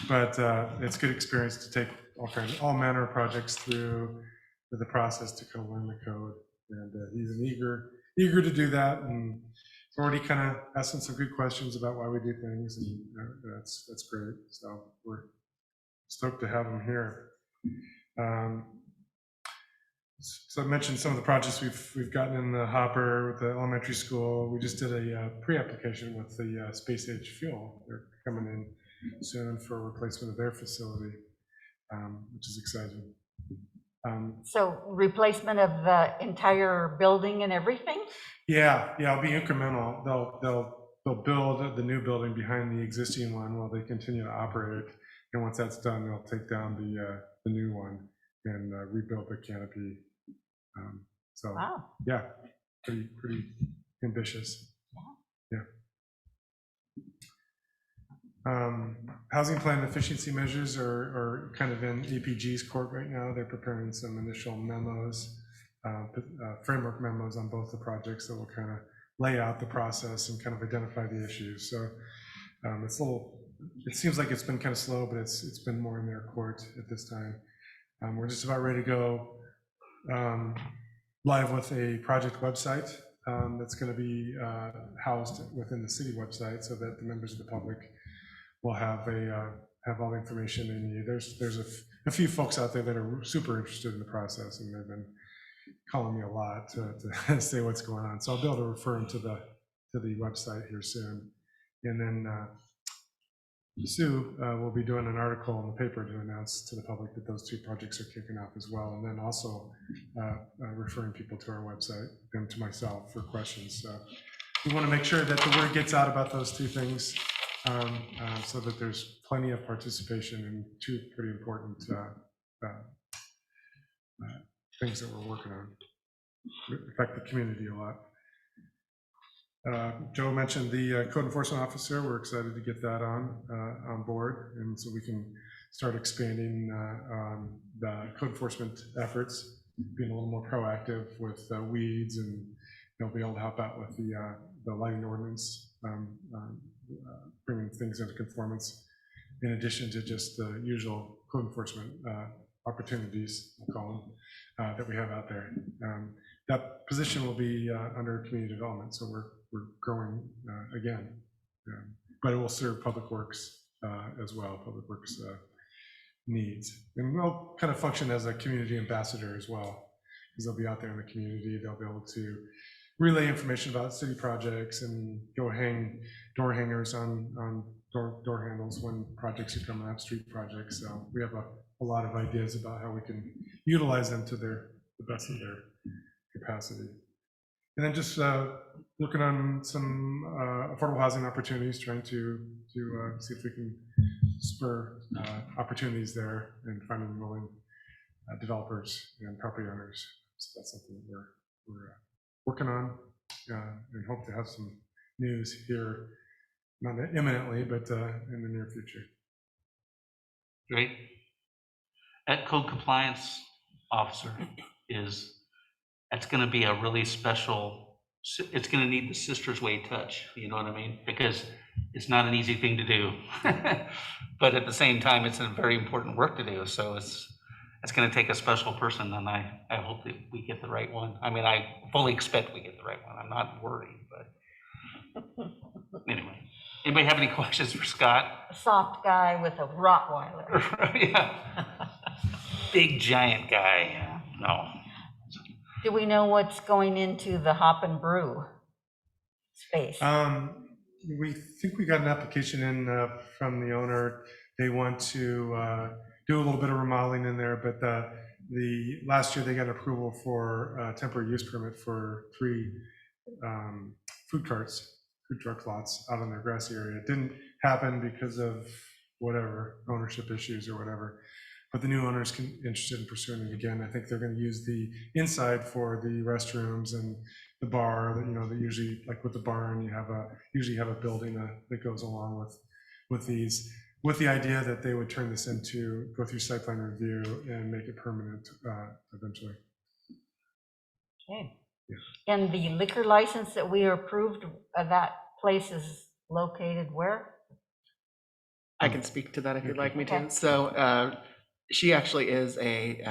But it's good experience to take all manner of projects through the process to kind of learn the code. And he's eager to do that, and already kind of asking some good questions about why we do things, and that's great. So we're stoked to have him here. So I mentioned some of the projects we've gotten in the hopper with the elementary school. We just did a pre-application with the space age fuel. They're coming in soon for replacement of their facility, which is exciting. So replacement of the entire building and everything? Yeah, it'll be incremental. They'll build the new building behind the existing one while they continue to operate it. And once that's done, they'll take down the new one and rebuild the canopy. So Wow. yeah, pretty ambitious. Yeah. Housing plan efficiency measures are kind of in APG's court right now. They're preparing some initial memos, framework memos on both the projects that will kind of lay out the process and kind of identify the issues. So it seems like it's been kind of slow, but it's been more in their court at this time. We're just about ready to go live with a project website that's going to be housed within the city website so that the members of the public will have all the information they need. There's a few folks out there that are super interested in the process, and they've been calling me a lot to say what's going on. So I'll be able to refer them to the website here soon. And then Sue will be doing an article in the paper to announce to the public that those two projects are kicking off as well, and then also referring people to our website and to myself for questions. So we want to make sure that the word gets out about those two things, so that there's plenty of participation in two pretty important things that we're working on. Affect the community a lot. Joe mentioned the code enforcement officer. We're excited to get that on board, and so we can start expanding the code enforcement efforts, being a little more proactive with weeds, and they'll be able to help out with the lighting ordinance, bringing things into conformance, in addition to just the usual code enforcement opportunities, we'll call them, that we have out there. That position will be under community development, so we're growing again, but it will serve Public Works as well, Public Works needs. And we'll kind of function as a community ambassador as well, because they'll be out there in the community. They'll be able to relay information about city projects and go hang door hangers on door handles when projects are coming up, street projects. So we have a lot of ideas about how we can utilize them to the best of their capacity. And then just looking on some affordable housing opportunities, trying to see if we can spur opportunities there and finding willing developers and property owners. So that's something that we're working on, and hope to have some news here, not imminently, but in the near future. Great. That code compliance officer that's going to be a really special, it's going to need the sister's way touch, you know what I mean? Because it's not an easy thing to do, but at the same time, it's a very important work to do. So it's going to take a special person, and I hope that we get the right one. I mean, I fully expect we get the right one. I'm not worried, but anyway. Anybody have any questions for Scott? A soft guy with a Rottweiler. Yeah. Big giant guy. Yeah. No. Do we know what's going into the hop and brew space? We think we got an application in from the owner. They want to do a little bit of remodeling in there, but last year they got approval for a temporary use permit for 3 food truck lots out in their grassy area. It didn't happen because of whatever, ownership issues or whatever. But the new owner's interested in pursuing it again. I think they're going to use the inside for the restrooms and the bar. They usually, like with the barn, usually have a building that goes along with these, with the idea that they would turn this go through site plan review and make it permanent eventually. Okay. Yeah. And the liquor license that we approved, that place is located where? I can speak to that if you'd like me to. Okay. So she actually is a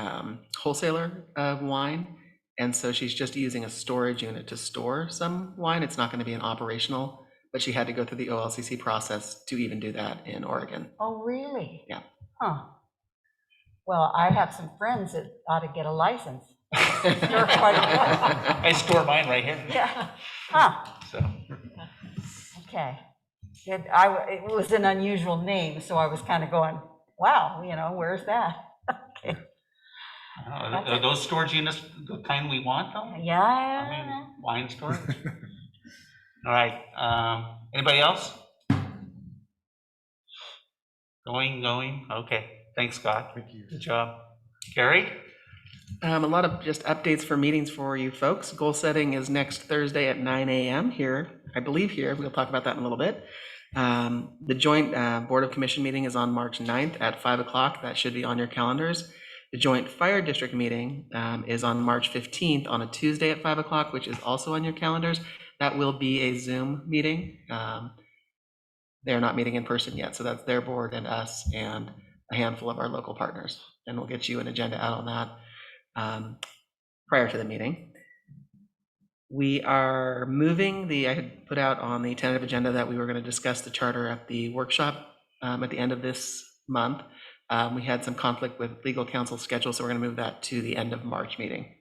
wholesaler of wine. And so she's just using a storage unit to store some wine. It's not going to be an operational, but she had to go through the OLCC process to even do that in Oregon. Oh, really? Yeah. Huh. Well, I have some friends that ought to get a license. Store quite a bit. I store mine right here. Yeah. Huh. So, Okay. It was an unusual name, so I was kind of going, wow, where's that? Okay. are those storage units the kind we want though? Yeah. I mean, wine storage? All right, anybody else? Going, okay, thanks, Scott. Thank you. Good job. Gary? A lot of just updates for meetings for you folks. Goal setting is next Thursday at 9 a.m. here, I believe here. We'll talk about that in a little bit. The joint Board of Commission meeting is on March 9th at 5 o'clock. That should be on your calendars. The joint fire district meeting is on March 15th on a Tuesday at 5 o'clock, which is also on your calendars. That will be a Zoom meeting. They're not meeting in person yet, so that's their board and us and a handful of our local partners. And we'll get you an agenda out on that prior to the meeting. We are moving I had put out on the tentative agenda that we were going to discuss the charter at the workshop at the end of this month. We had some conflict with legal counsel's schedule, so we're going to move that to the end of March meeting.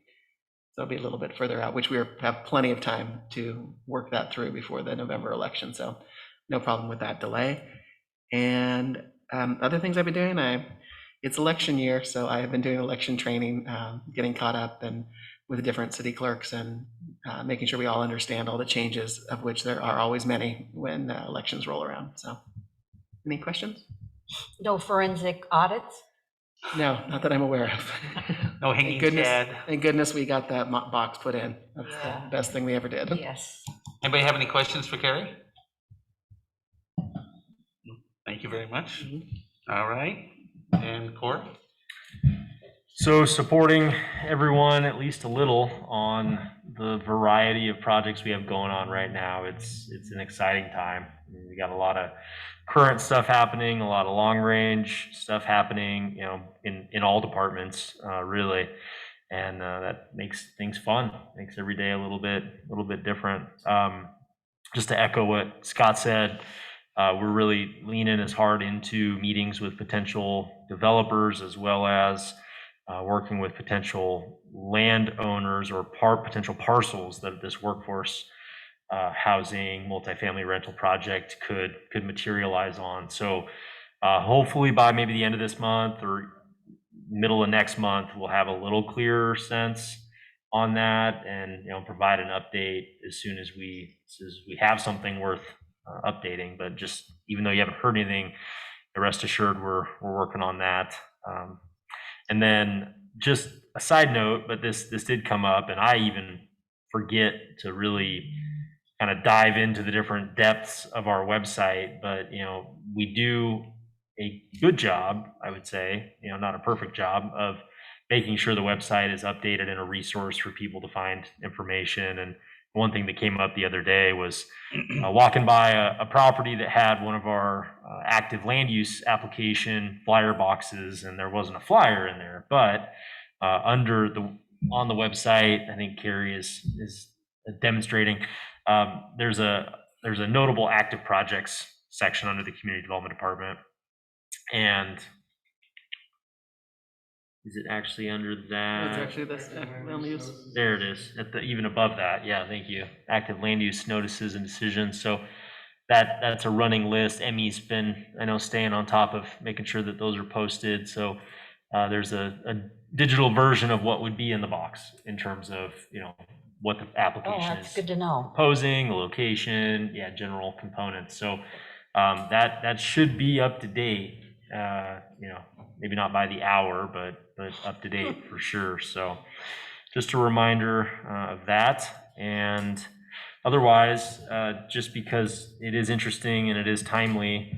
So it'll be a little bit further out, which we have plenty of time to work that through before the November election. So no problem with that delay. And other things I've been doing, it's election year, so I have been doing election training, getting caught up and with the different city clerks and making sure we all understand all the changes, of which there are always many when elections roll around. So any questions? No forensic audits? No, not that I'm aware of. No hanging chad. Thank goodness we got that box put in. That's Yeah. the best thing we ever did. Yes. Anybody have any questions for Carrie? Thank you very much. All right, and Court? So supporting everyone at least a little on the variety of projects we have going on right now. It's an exciting time. We got a lot of current stuff happening, a lot of long range stuff happening, in all departments, really. And that makes things fun, makes every day a little bit different. Just to echo what Scott said, we're really leaning as hard into meetings with potential developers as well as working with potential landowners or potential parcels that this workforce housing multifamily rental project could materialize on. So hopefully by maybe the end of this month or middle of next month, we'll have a little clearer sense on that and provide an update as soon as we have something worth updating. But just even though you haven't heard anything, rest assured we're working on that. And then just a side note, but this did come up, and I even forget to really kind of dive into the different depths of our website. But we do a good job, I would say, not a perfect job, of making sure the website is updated and a resource for people to find information. And one thing that came up the other day was walking by a property that had one of our active land use application flyer boxes, and there wasn't a flyer in there. But on the website, I think Carrie is demonstrating, there's a notable active projects section under the community development department. And is it actually under that? It's actually this land use. There it is, even above that. Yeah, thank you. Active land use notices and decisions. So that's a running list. Emmy's been, I know, staying on top of making sure that those are posted. So there's a digital version of what would be in the box in terms of, what the Oh, application that's is good to know. proposing, the location, general components. So that should be up to date, maybe not by the hour, but up to date for sure. So just a reminder of that. And otherwise, just because it is interesting and it is timely,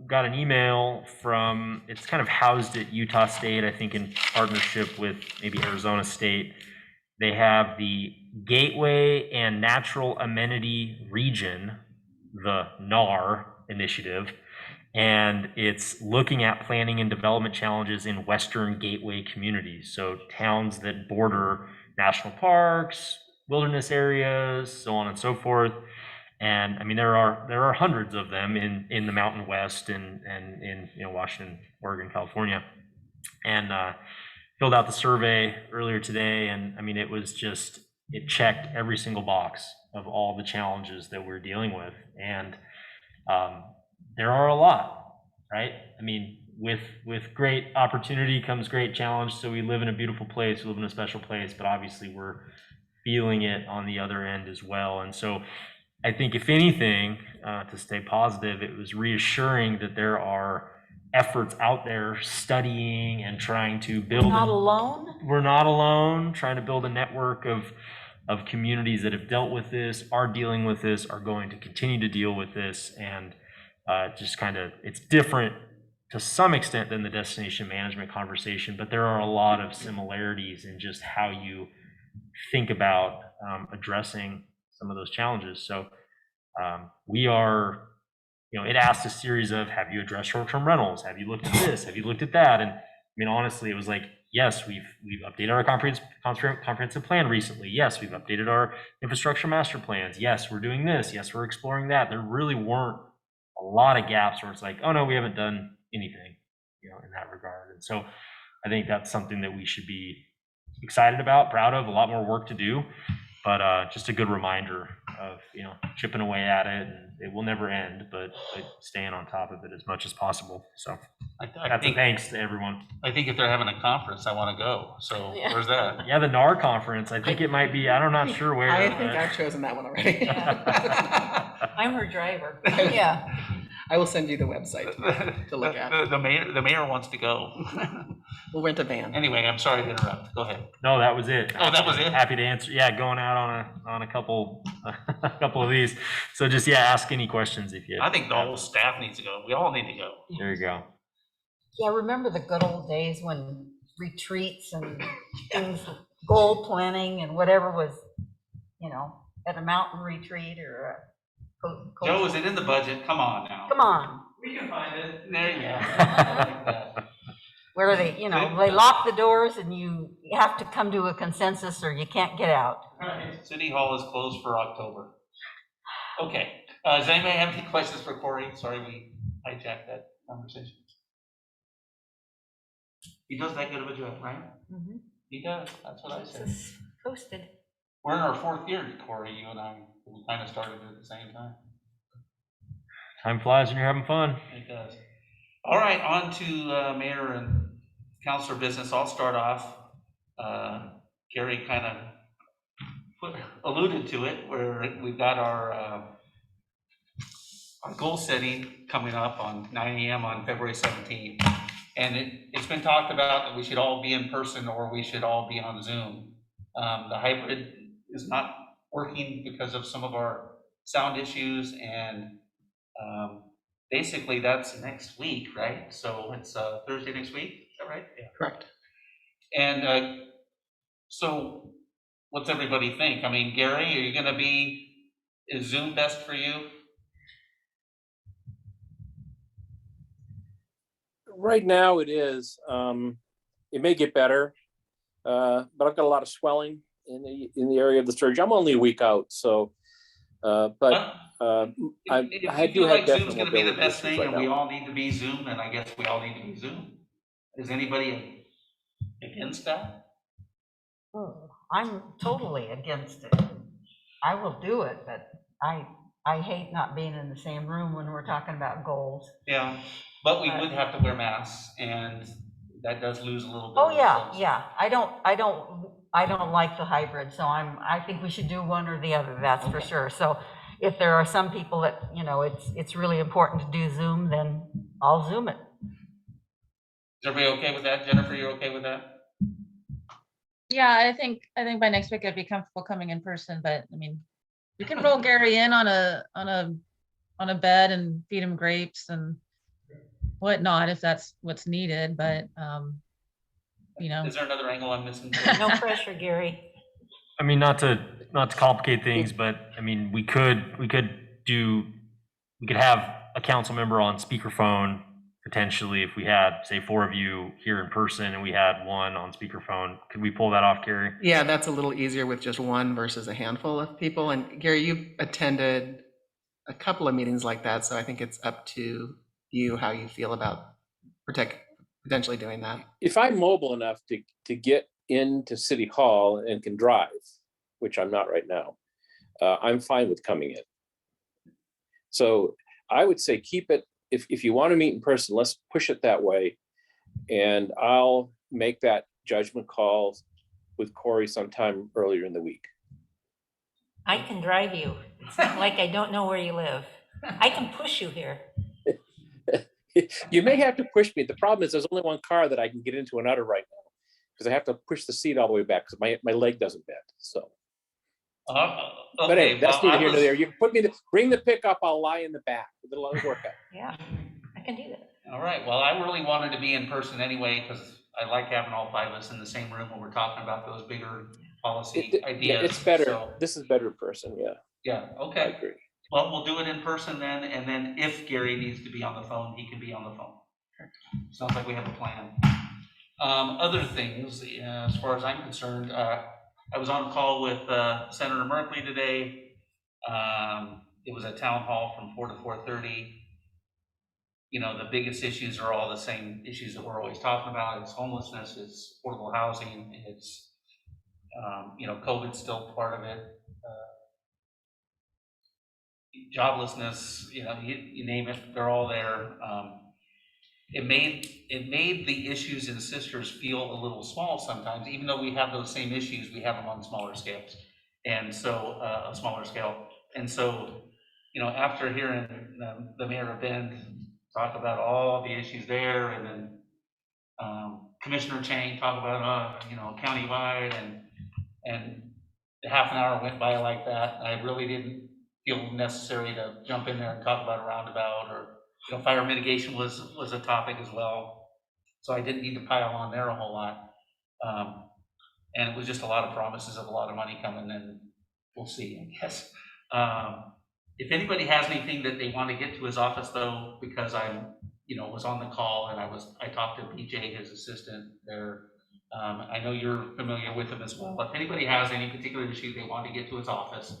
got an email from, it's kind of housed at Utah State, I think in partnership with maybe Arizona State. They have the Gateway and Natural Amenity Region, the NAR initiative, and it's looking at planning and development challenges in Western Gateway communities. So towns that border national parks, wilderness areas, so on and so forth. And I mean, there are hundreds of them in the Mountain West and in Washington, Oregon, California. And filled out the survey earlier today, and I mean, it checked every single box of all the challenges that we're dealing with. And there are a lot, right? I mean, with great opportunity comes great challenge. So we live in a beautiful place, we live in a special place, but obviously we're feeling it on the other end as well. And so I think if anything, to stay positive, it was reassuring that there are efforts out there studying and trying to build. We're not alone? We're not alone, trying to build a network of communities that have dealt with this, are dealing with this, are going to continue to deal with this. And just kind of, it's different to some extent than the destination management conversation, but there are a lot of similarities in just how you think about addressing some of those challenges. So we are, it asked a series of, have you addressed short-term rentals? Have you looked at this? Have you looked at that? And I mean, honestly, it was like, yes, we've updated our comprehensive plan recently. Yes, we've updated our infrastructure master plans. Yes, we're doing this. Yes, we're exploring that. There really weren't a lot of gaps where it's like, oh no, we haven't done anything, in that regard. And so I think that's something that we should be excited about, proud of, a lot more work to do, but just a good reminder of, chipping away at it, and it will never end, but staying on top of it as much as possible. So I think thanks to everyone. I think if they're having a conference, I want to go. So where's that? Yeah, the NAR conference. I think it might be, I'm not sure where. I think I've chosen that one already. I'm her driver. Yeah. I will send you the website to look at. The mayor wants to go. We'll rent a van. Anyway, I'm sorry to interrupt. Go ahead. No, that was it. Oh, that was it? Happy to answer. Yeah, going out on a couple of these. So just, ask any questions if you. I think the whole staff needs to go. We all need to go. There you go. Yeah, remember the good old days when retreats and things, goal planning and whatever was, at a mountain retreat or a Joe, is it in the budget? Come on now. Come on. We can find it. There you go. Where they, they lock the doors and you have to come to a consensus or you can't get out. Right. City Hall is closed for October. Okay. Does anybody have any questions for Corey? Sorry, we hijacked that conversation. He does that good of a job, right? Mm-hmm. He does. That's what I said. Posted. We're in our 4th year, Corey, you and I. We kind of started at the same time. Time flies when you're having fun. It does. All right, on to mayor and councilor business. I'll start off. Gary kind of alluded to it, where we've got our goal setting coming up on 9 a.m. on February 17th. And it's been talked about that we should all be in person or we should all be on Zoom. The hybrid is not working because of some of our sound issues, and basically that's next week, right? So it's Thursday next week, is that right? Yeah. Correct. And so what's everybody think? I mean, Gary, are you gonna is Zoom best for you? Right now it is. It may get better, but I've got a lot of swelling in the area of the surgery. I'm only a week out, so I do have Zoom's going to be the best thing, and we all need to be Zoom, and I guess we all need to be Zoom. Is anybody against that? Oh, I'm totally against it. I will do it, but I hate not being in the same room when we're talking about goals. Yeah, but we would have to wear masks, and that does lose a little bit. Oh, of yeah, sense. yeah. I don't like the hybrid, so I think we should do one or the other, that's for Okay. sure. So if there are some people that, you know, it's really important to do Zoom, then I'll Zoom it. Is everybody okay with that? Jennifer, you're okay with that? Yeah, I think by next week I'd be comfortable coming in person, but I mean, we can roll Gary in on a bed and feed him grapes and whatnot if that's what's needed, but you know. Is there another angle I'm missing? No pressure, Gary. I mean, not to complicate things, but I mean, we could have a council member on speakerphone potentially if we had, say, 4 of you here in person and we had one on speakerphone. Could we pull that off, Gary? Yeah, that's a little easier with just one versus a handful of people. And Gary, you've attended a couple of meetings like that, so I think it's up to you how you feel about potentially doing that. If I'm mobile enough to get into City Hall and can drive, which I'm not right now, I'm fine with coming in. So I would say keep it, if you want to meet in person, let's push it that way. And I'll make that judgment call with Corey sometime earlier in the week. I can drive you. It's not like I don't know where you live. I can push you here. You may have to push me. The problem is there's only one car that I can get into and out of right now because I have to push the seat all the way back because my leg doesn't bend. So, but anyway, that's neither here nor there. You can put me bring the pickup. I'll lie in the back. It'll work out. Yeah, I can do that. All right, well, I really wanted to be in person anyway, because I like having all 5 of us in the same room when we're talking about those bigger policy ideas. Yeah, it's better. So, This is better in person. Yeah. yeah, I okay. agree. Well, we'll do it in person then, and then if Gary needs to be on the phone, he can be on the phone. Sounds like we have a plan. Other things, as far as I'm concerned, I was on a call with Senator Merkley today. It was a town hall from 4 to 4:30. You know, the biggest issues are all the same issues that we're always talking about. It's homelessness, it's affordable housing, it's, you know, COVID's still part of it. Joblessness, you know, you name it, they're all there. It made the issues in Sisters feel a little small sometimes, even though we have those same issues, we have them on smaller scales. And so, a smaller scale. And so, you know, after hearing the mayor of Bend talk about all the issues there, and then Commissioner Chang talk about, you know, countywide, and half an hour went by like that. I really didn't feel necessary to jump in there and talk about a roundabout, or, you know, fire mitigation was a topic as well. So I didn't need to pile on there a whole lot. And it was just a lot of promises of a lot of money coming, and we'll see, I guess. If anybody has anything that they want to get to his office though, because you know, was on the call and I talked to BJ, his assistant there. I know you're familiar with him as well. If anybody has any particular issue they want to get to his office,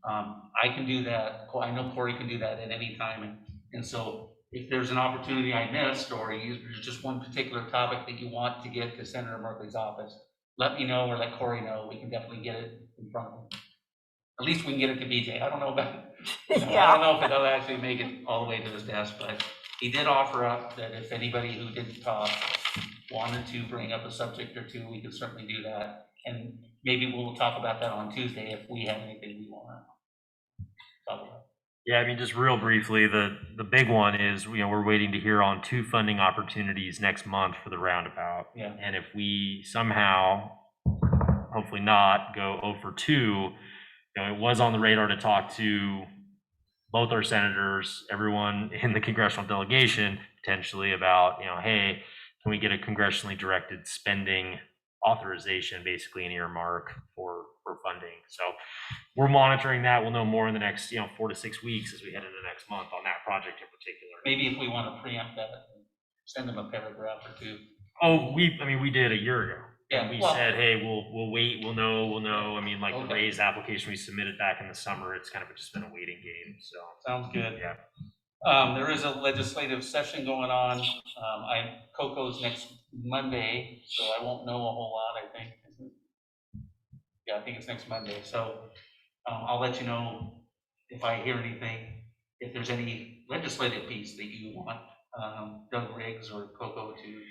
I can do that. I know Corey can do that at any time. And so if there's an opportunity I missed, or there's just one particular topic that you want to get to Senator Merkley's office, let me know or let Corey know. We can definitely get it in front of him. At least we can get it to BJ. I don't know about, I don't know if it'll actually make it all the way to his desk, but he did offer up that if anybody who didn't talk wanted to bring up a subject or two, we could certainly do that. And maybe we'll talk about that on Tuesday if we have anything we want to talk about. Yeah, I mean, just real briefly, the big one is, you know, we're waiting to hear on 2 funding opportunities next month for the roundabout. Yeah. And if we somehow, hopefully not, go over 2, you know, it was on the radar to talk to both our senators, everyone in the congressional delegation, potentially about, you know, hey, can we get a congressionally directed spending authorization, basically an earmark for funding. So we're monitoring that. We'll know more in the next, you know, 4 to 6 weeks as we head into next month on that project in particular. Maybe if we want to preempt that, send them a paragraph or 2. Oh, we did a year ago. Yeah, We said, hey, we'll wait, we'll know. I mean, like the Okay. raise application we submitted back in the summer, it's kind of just been a waiting game, so. Sounds good. Yeah. There is a legislative session going on. COCO's next Monday, so I won't know a whole lot, I think. Yeah, I think it's next Monday. So I'll let you know if I hear anything, if there's any legislative piece that you want Doug Riggs or COCO to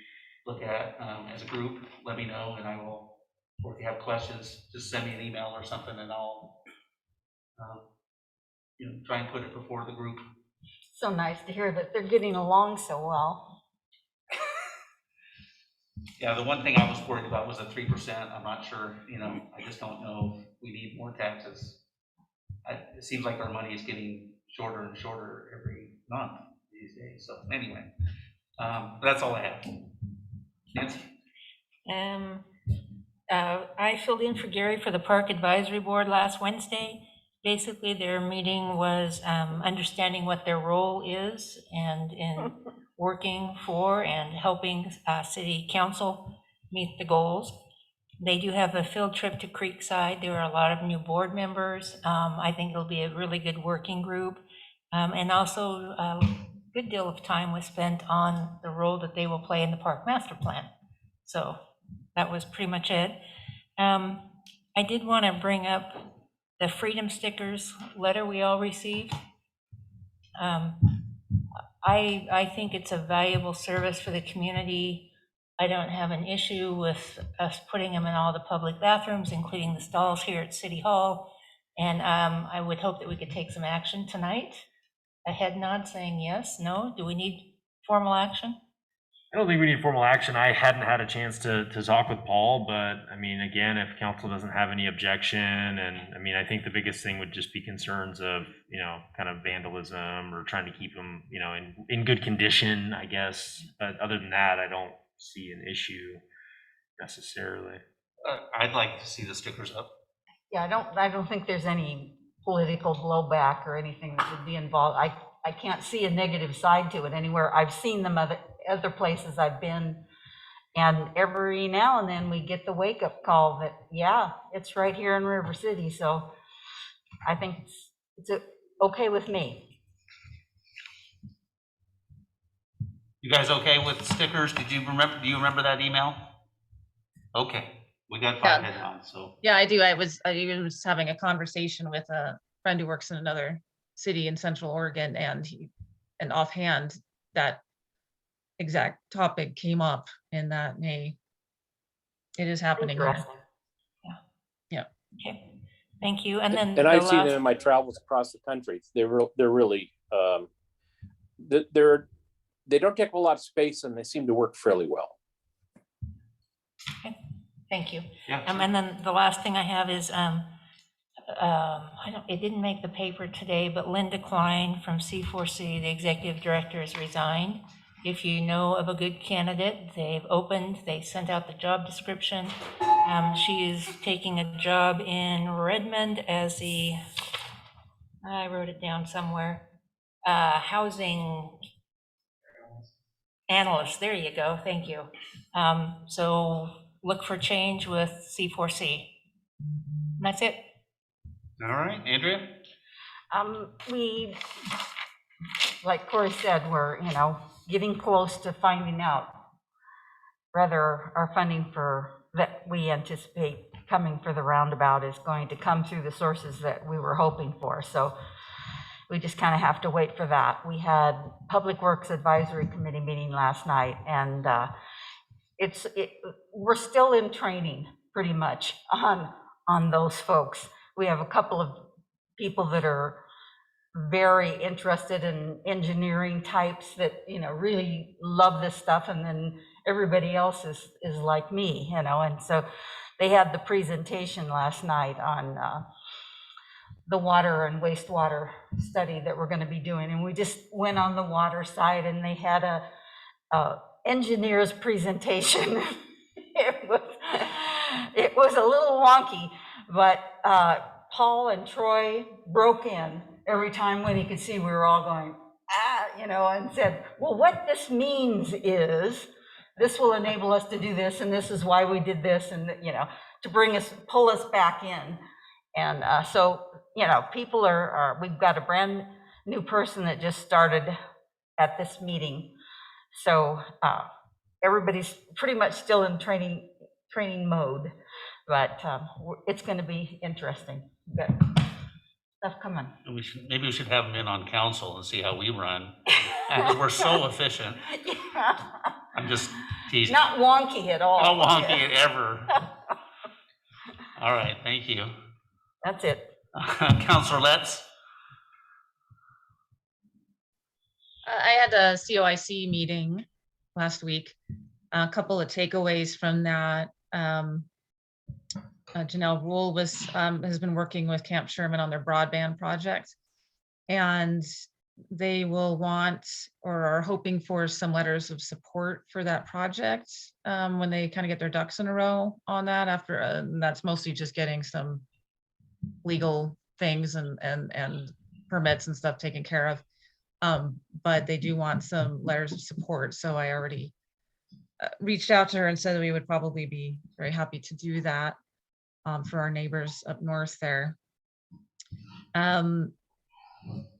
look at as a group, let me know, and I will, or if you have questions, just send me an email or something, and I'll, try and put it before the group. So nice to hear that they're getting along so well. Yeah, the one thing I was worried about was the 3%. I'm not sure, I just don't know if we need more taxes. It seems like our money is getting shorter and shorter every month these days. So anyway, that's all I have. Nancy? I filled in for Gary for the Park Advisory Board last Wednesday. Basically, their meeting was understanding what their role is and in working for and helping city council meet the goals. They do have a field trip to Creekside. There are a lot of new board members. I think it'll be a really good working group. And also a good deal of time was spent on the role that they will play in the park master plan. So that was pretty much it. I did want to bring up the freedom stickers letter we all received. I think it's a valuable service for the community. I don't have an issue with us putting them in all the public bathrooms, including the stalls here at City Hall. And I would hope that we could take some action tonight. A head nod saying yes, no. Do we need formal action? I don't think we need formal action. I hadn't had a chance to talk with Paul, but I mean, again, if council doesn't have any objection, and I mean, I think the biggest thing would just be concerns of, kind of vandalism or trying to keep them, in good condition, I guess. But other than that, I don't see an issue necessarily. I'd like to see the stickers up. Yeah, I don't think there's any political blowback or anything that would be involved. I can't see a negative side to it anywhere. I've seen them other places I've been, and every now and then we get the wake-up call that, yeah, it's right here in River City. So I think it's okay with me. You guys okay with stickers? Do you remember that email? Okay, we got 5 head nods, so. Yeah, I do. I was having a conversation with a friend who works in another city in Central Oregon, and offhand that exact topic came up in that it is happening here. Yeah. Okay, thank you. And then And I've seen it in my travels across the country. They're really, they don't take a lot of space, and they seem to work fairly well. Okay, thank you. Yeah, and then the last thing I have is, it didn't make the paper today, but Linda Klein from C4C, the executive director, has resigned. If you know of a good candidate, they sent out the job description. She is taking a job in Redmond as I wrote it down somewhere, housing analyst. There you go. Thank you. So look for change with C4C. And that's it. All right, Andrea? We, like Corey said, we're, getting close to finding out whether our funding that we anticipate coming for the roundabout is going to come through the sources that we were hoping for. So we just kind of have to wait for that. We had Public Works Advisory Committee meeting last night, and we're still in training pretty much on those folks. We have a couple of people that are very interested in engineering types that, really love this stuff. And then everybody else is like me, and so they had the presentation last night on the water and wastewater study that we're going to be doing. And we just went on the water side, and they had a engineer's presentation. It was a little wonky, but Paul and Troy broke in every time when he could see we were all going, and said, well, what this means is this will enable us to do this, and this is why we did this, and, to pull us back in. And so, people we've got a brand new person that just started at this meeting. So everybody's pretty much still in training mode, but it's going to be interesting. Good stuff coming. Maybe we should have them in on council and see how we run. because we're so efficient. Yeah. I'm just teasing. Not wonky at all. Not wonky it ever. All right, thank you. That's it. Counselor Letts? I had a COIC meeting last week. A couple of takeaways from that. Janelle Rule has been working with Camp Sherman on their broadband project, and they will want or are hoping for some letters of support for that project when they kind of get their ducks in a row on that. After and that's mostly just getting some legal things and permits and stuff taken care of. But they do want some letters of support. So I already reached out to her and said we would probably be very happy to do that for our neighbors up north there.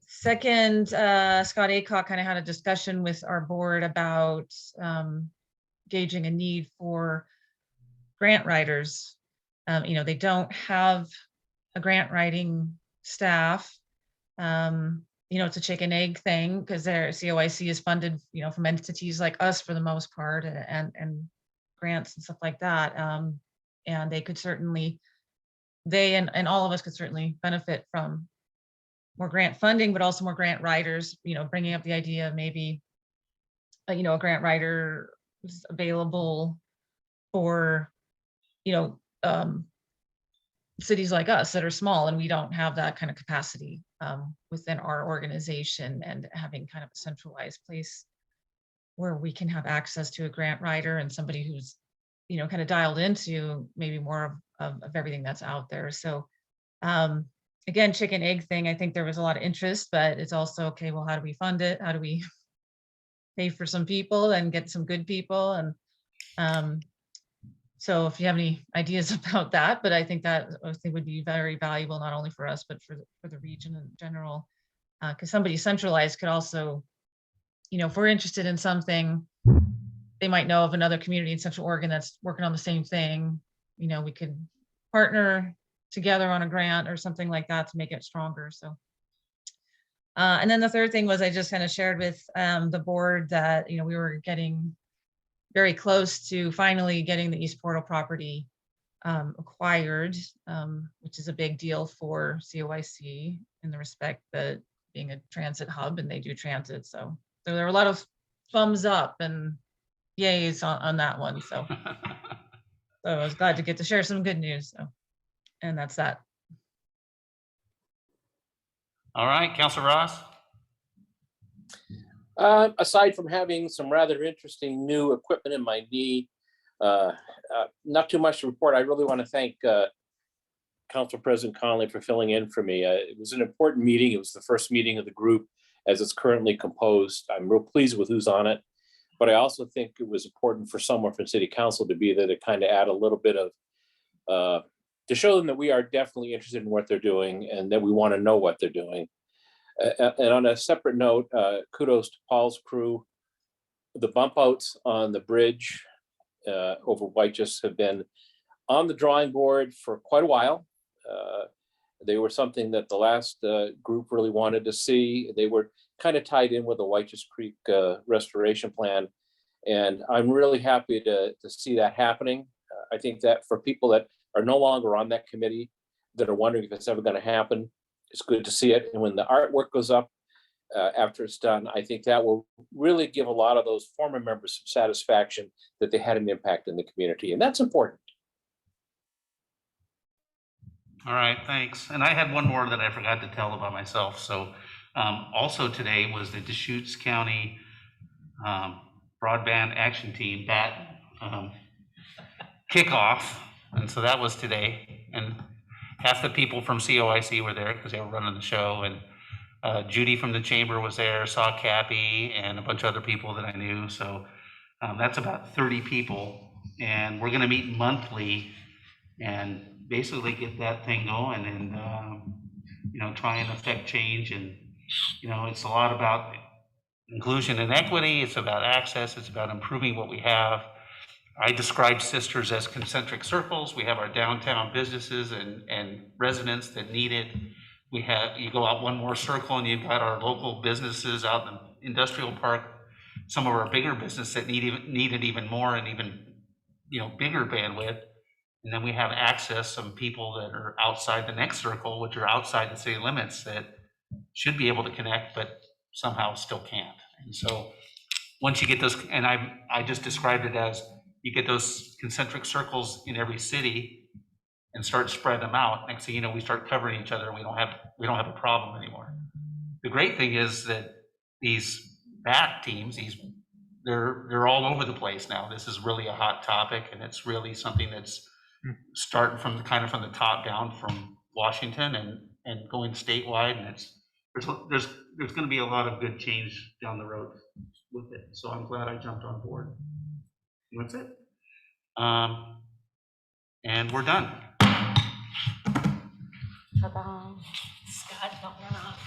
Second, Scott Aycock kind of had a discussion with our board about gauging a need for grant writers. They don't have a grant writing staff. It's a chicken egg thing because their COIC is funded, from entities like us for the most part, and grants and stuff like that. And they could certainly, and all of us could certainly benefit from more grant funding, but also more grant writers, bringing up the idea of maybe, a grant writer is available for, cities like us that are small and we don't have that kind of capacity within our organization, and having kind of a centralized place where we can have access to a grant writer and somebody who's, kind of dialed into maybe more of everything that's out there. So again, chicken egg thing, I think there was a lot of interest, but it's also, okay, well, how do we fund it? How do we pay for some people and get some good people? And so if you have any ideas about that, but I think would be very valuable, not only for us, but for the region in general, because somebody centralized could also, if we're interested in something, they might know of another community in Central Oregon that's working on the same thing. We could partner together on a grant or something like that to make it stronger. So, and then the third thing was I just kind of shared with the board that, we were getting very close to finally getting the East Portal property acquired, which is a big deal for COIC in the respect that being a transit hub, and they do transit. So there were a lot of thumbs up and yays on that one. So I was glad to get to share some good news. So, and that's that. All right, Councilor Ross? Aside from having some rather interesting new equipment in my knee, not too much to report. I really want to thank Council President Conley for filling in for me. It was an important meeting. It was the first meeting of the group as it's currently composed. I'm real pleased with who's on it, but I also think it was important for someone from City Council to be there to kind of add a little bit of, to show them that we are definitely interested in what they're doing and that we want to know what they're doing. And on a separate note, kudos to Paul's crew. The bump outs on the bridge over Whitejustice have been on the drawing board for quite a while. They were something that the last group really wanted to see. They were kind of tied in with the Whitejustice Creek restoration plan. And I'm really happy to see that happening. I think that for people that are no longer on that committee, that are wondering if it's ever going to happen, it's good to see it. And when the artwork goes up after it's done, I think that will really give a lot of those former members some satisfaction that they had an impact in the community. And that's important. All right, thanks. And I had one more that I forgot to tell about myself. So also today was the Deschutes County Broadband Action Team BAT kickoff. And so that was today. And half the people from COIC were there because they were running the show. And Judy from the chamber was there, saw Cappy and a bunch of other people that I knew. So that's about 30 people. And we're going to meet monthly and basically get that thing going and, try and affect change. And, it's a lot about inclusion and equity. It's about access. It's about improving what we have. I describe sisters as concentric circles. We have our downtown businesses and residents that need it. You go out one more circle and you've got our local businesses out in the industrial park, some of our bigger business that needed even more and even, bigger bandwidth. And then we have access, some people that are outside the next circle, which are outside the city limits that should be able to connect, but somehow still can't. And so once you get those, and I just described it as you get those concentric circles in every city and start spreading them out. Next thing you know, we start covering each other and we don't have a problem anymore. The great thing is that these bat teams, they're all over the place now. This is really a hot topic, and it's really something that's starting from the top down from Washington and going statewide, and there's going to be a lot of good change down the road with it. So I'm glad I jumped on board. That's it. And we're done. Ta-da. Scott, don't run off.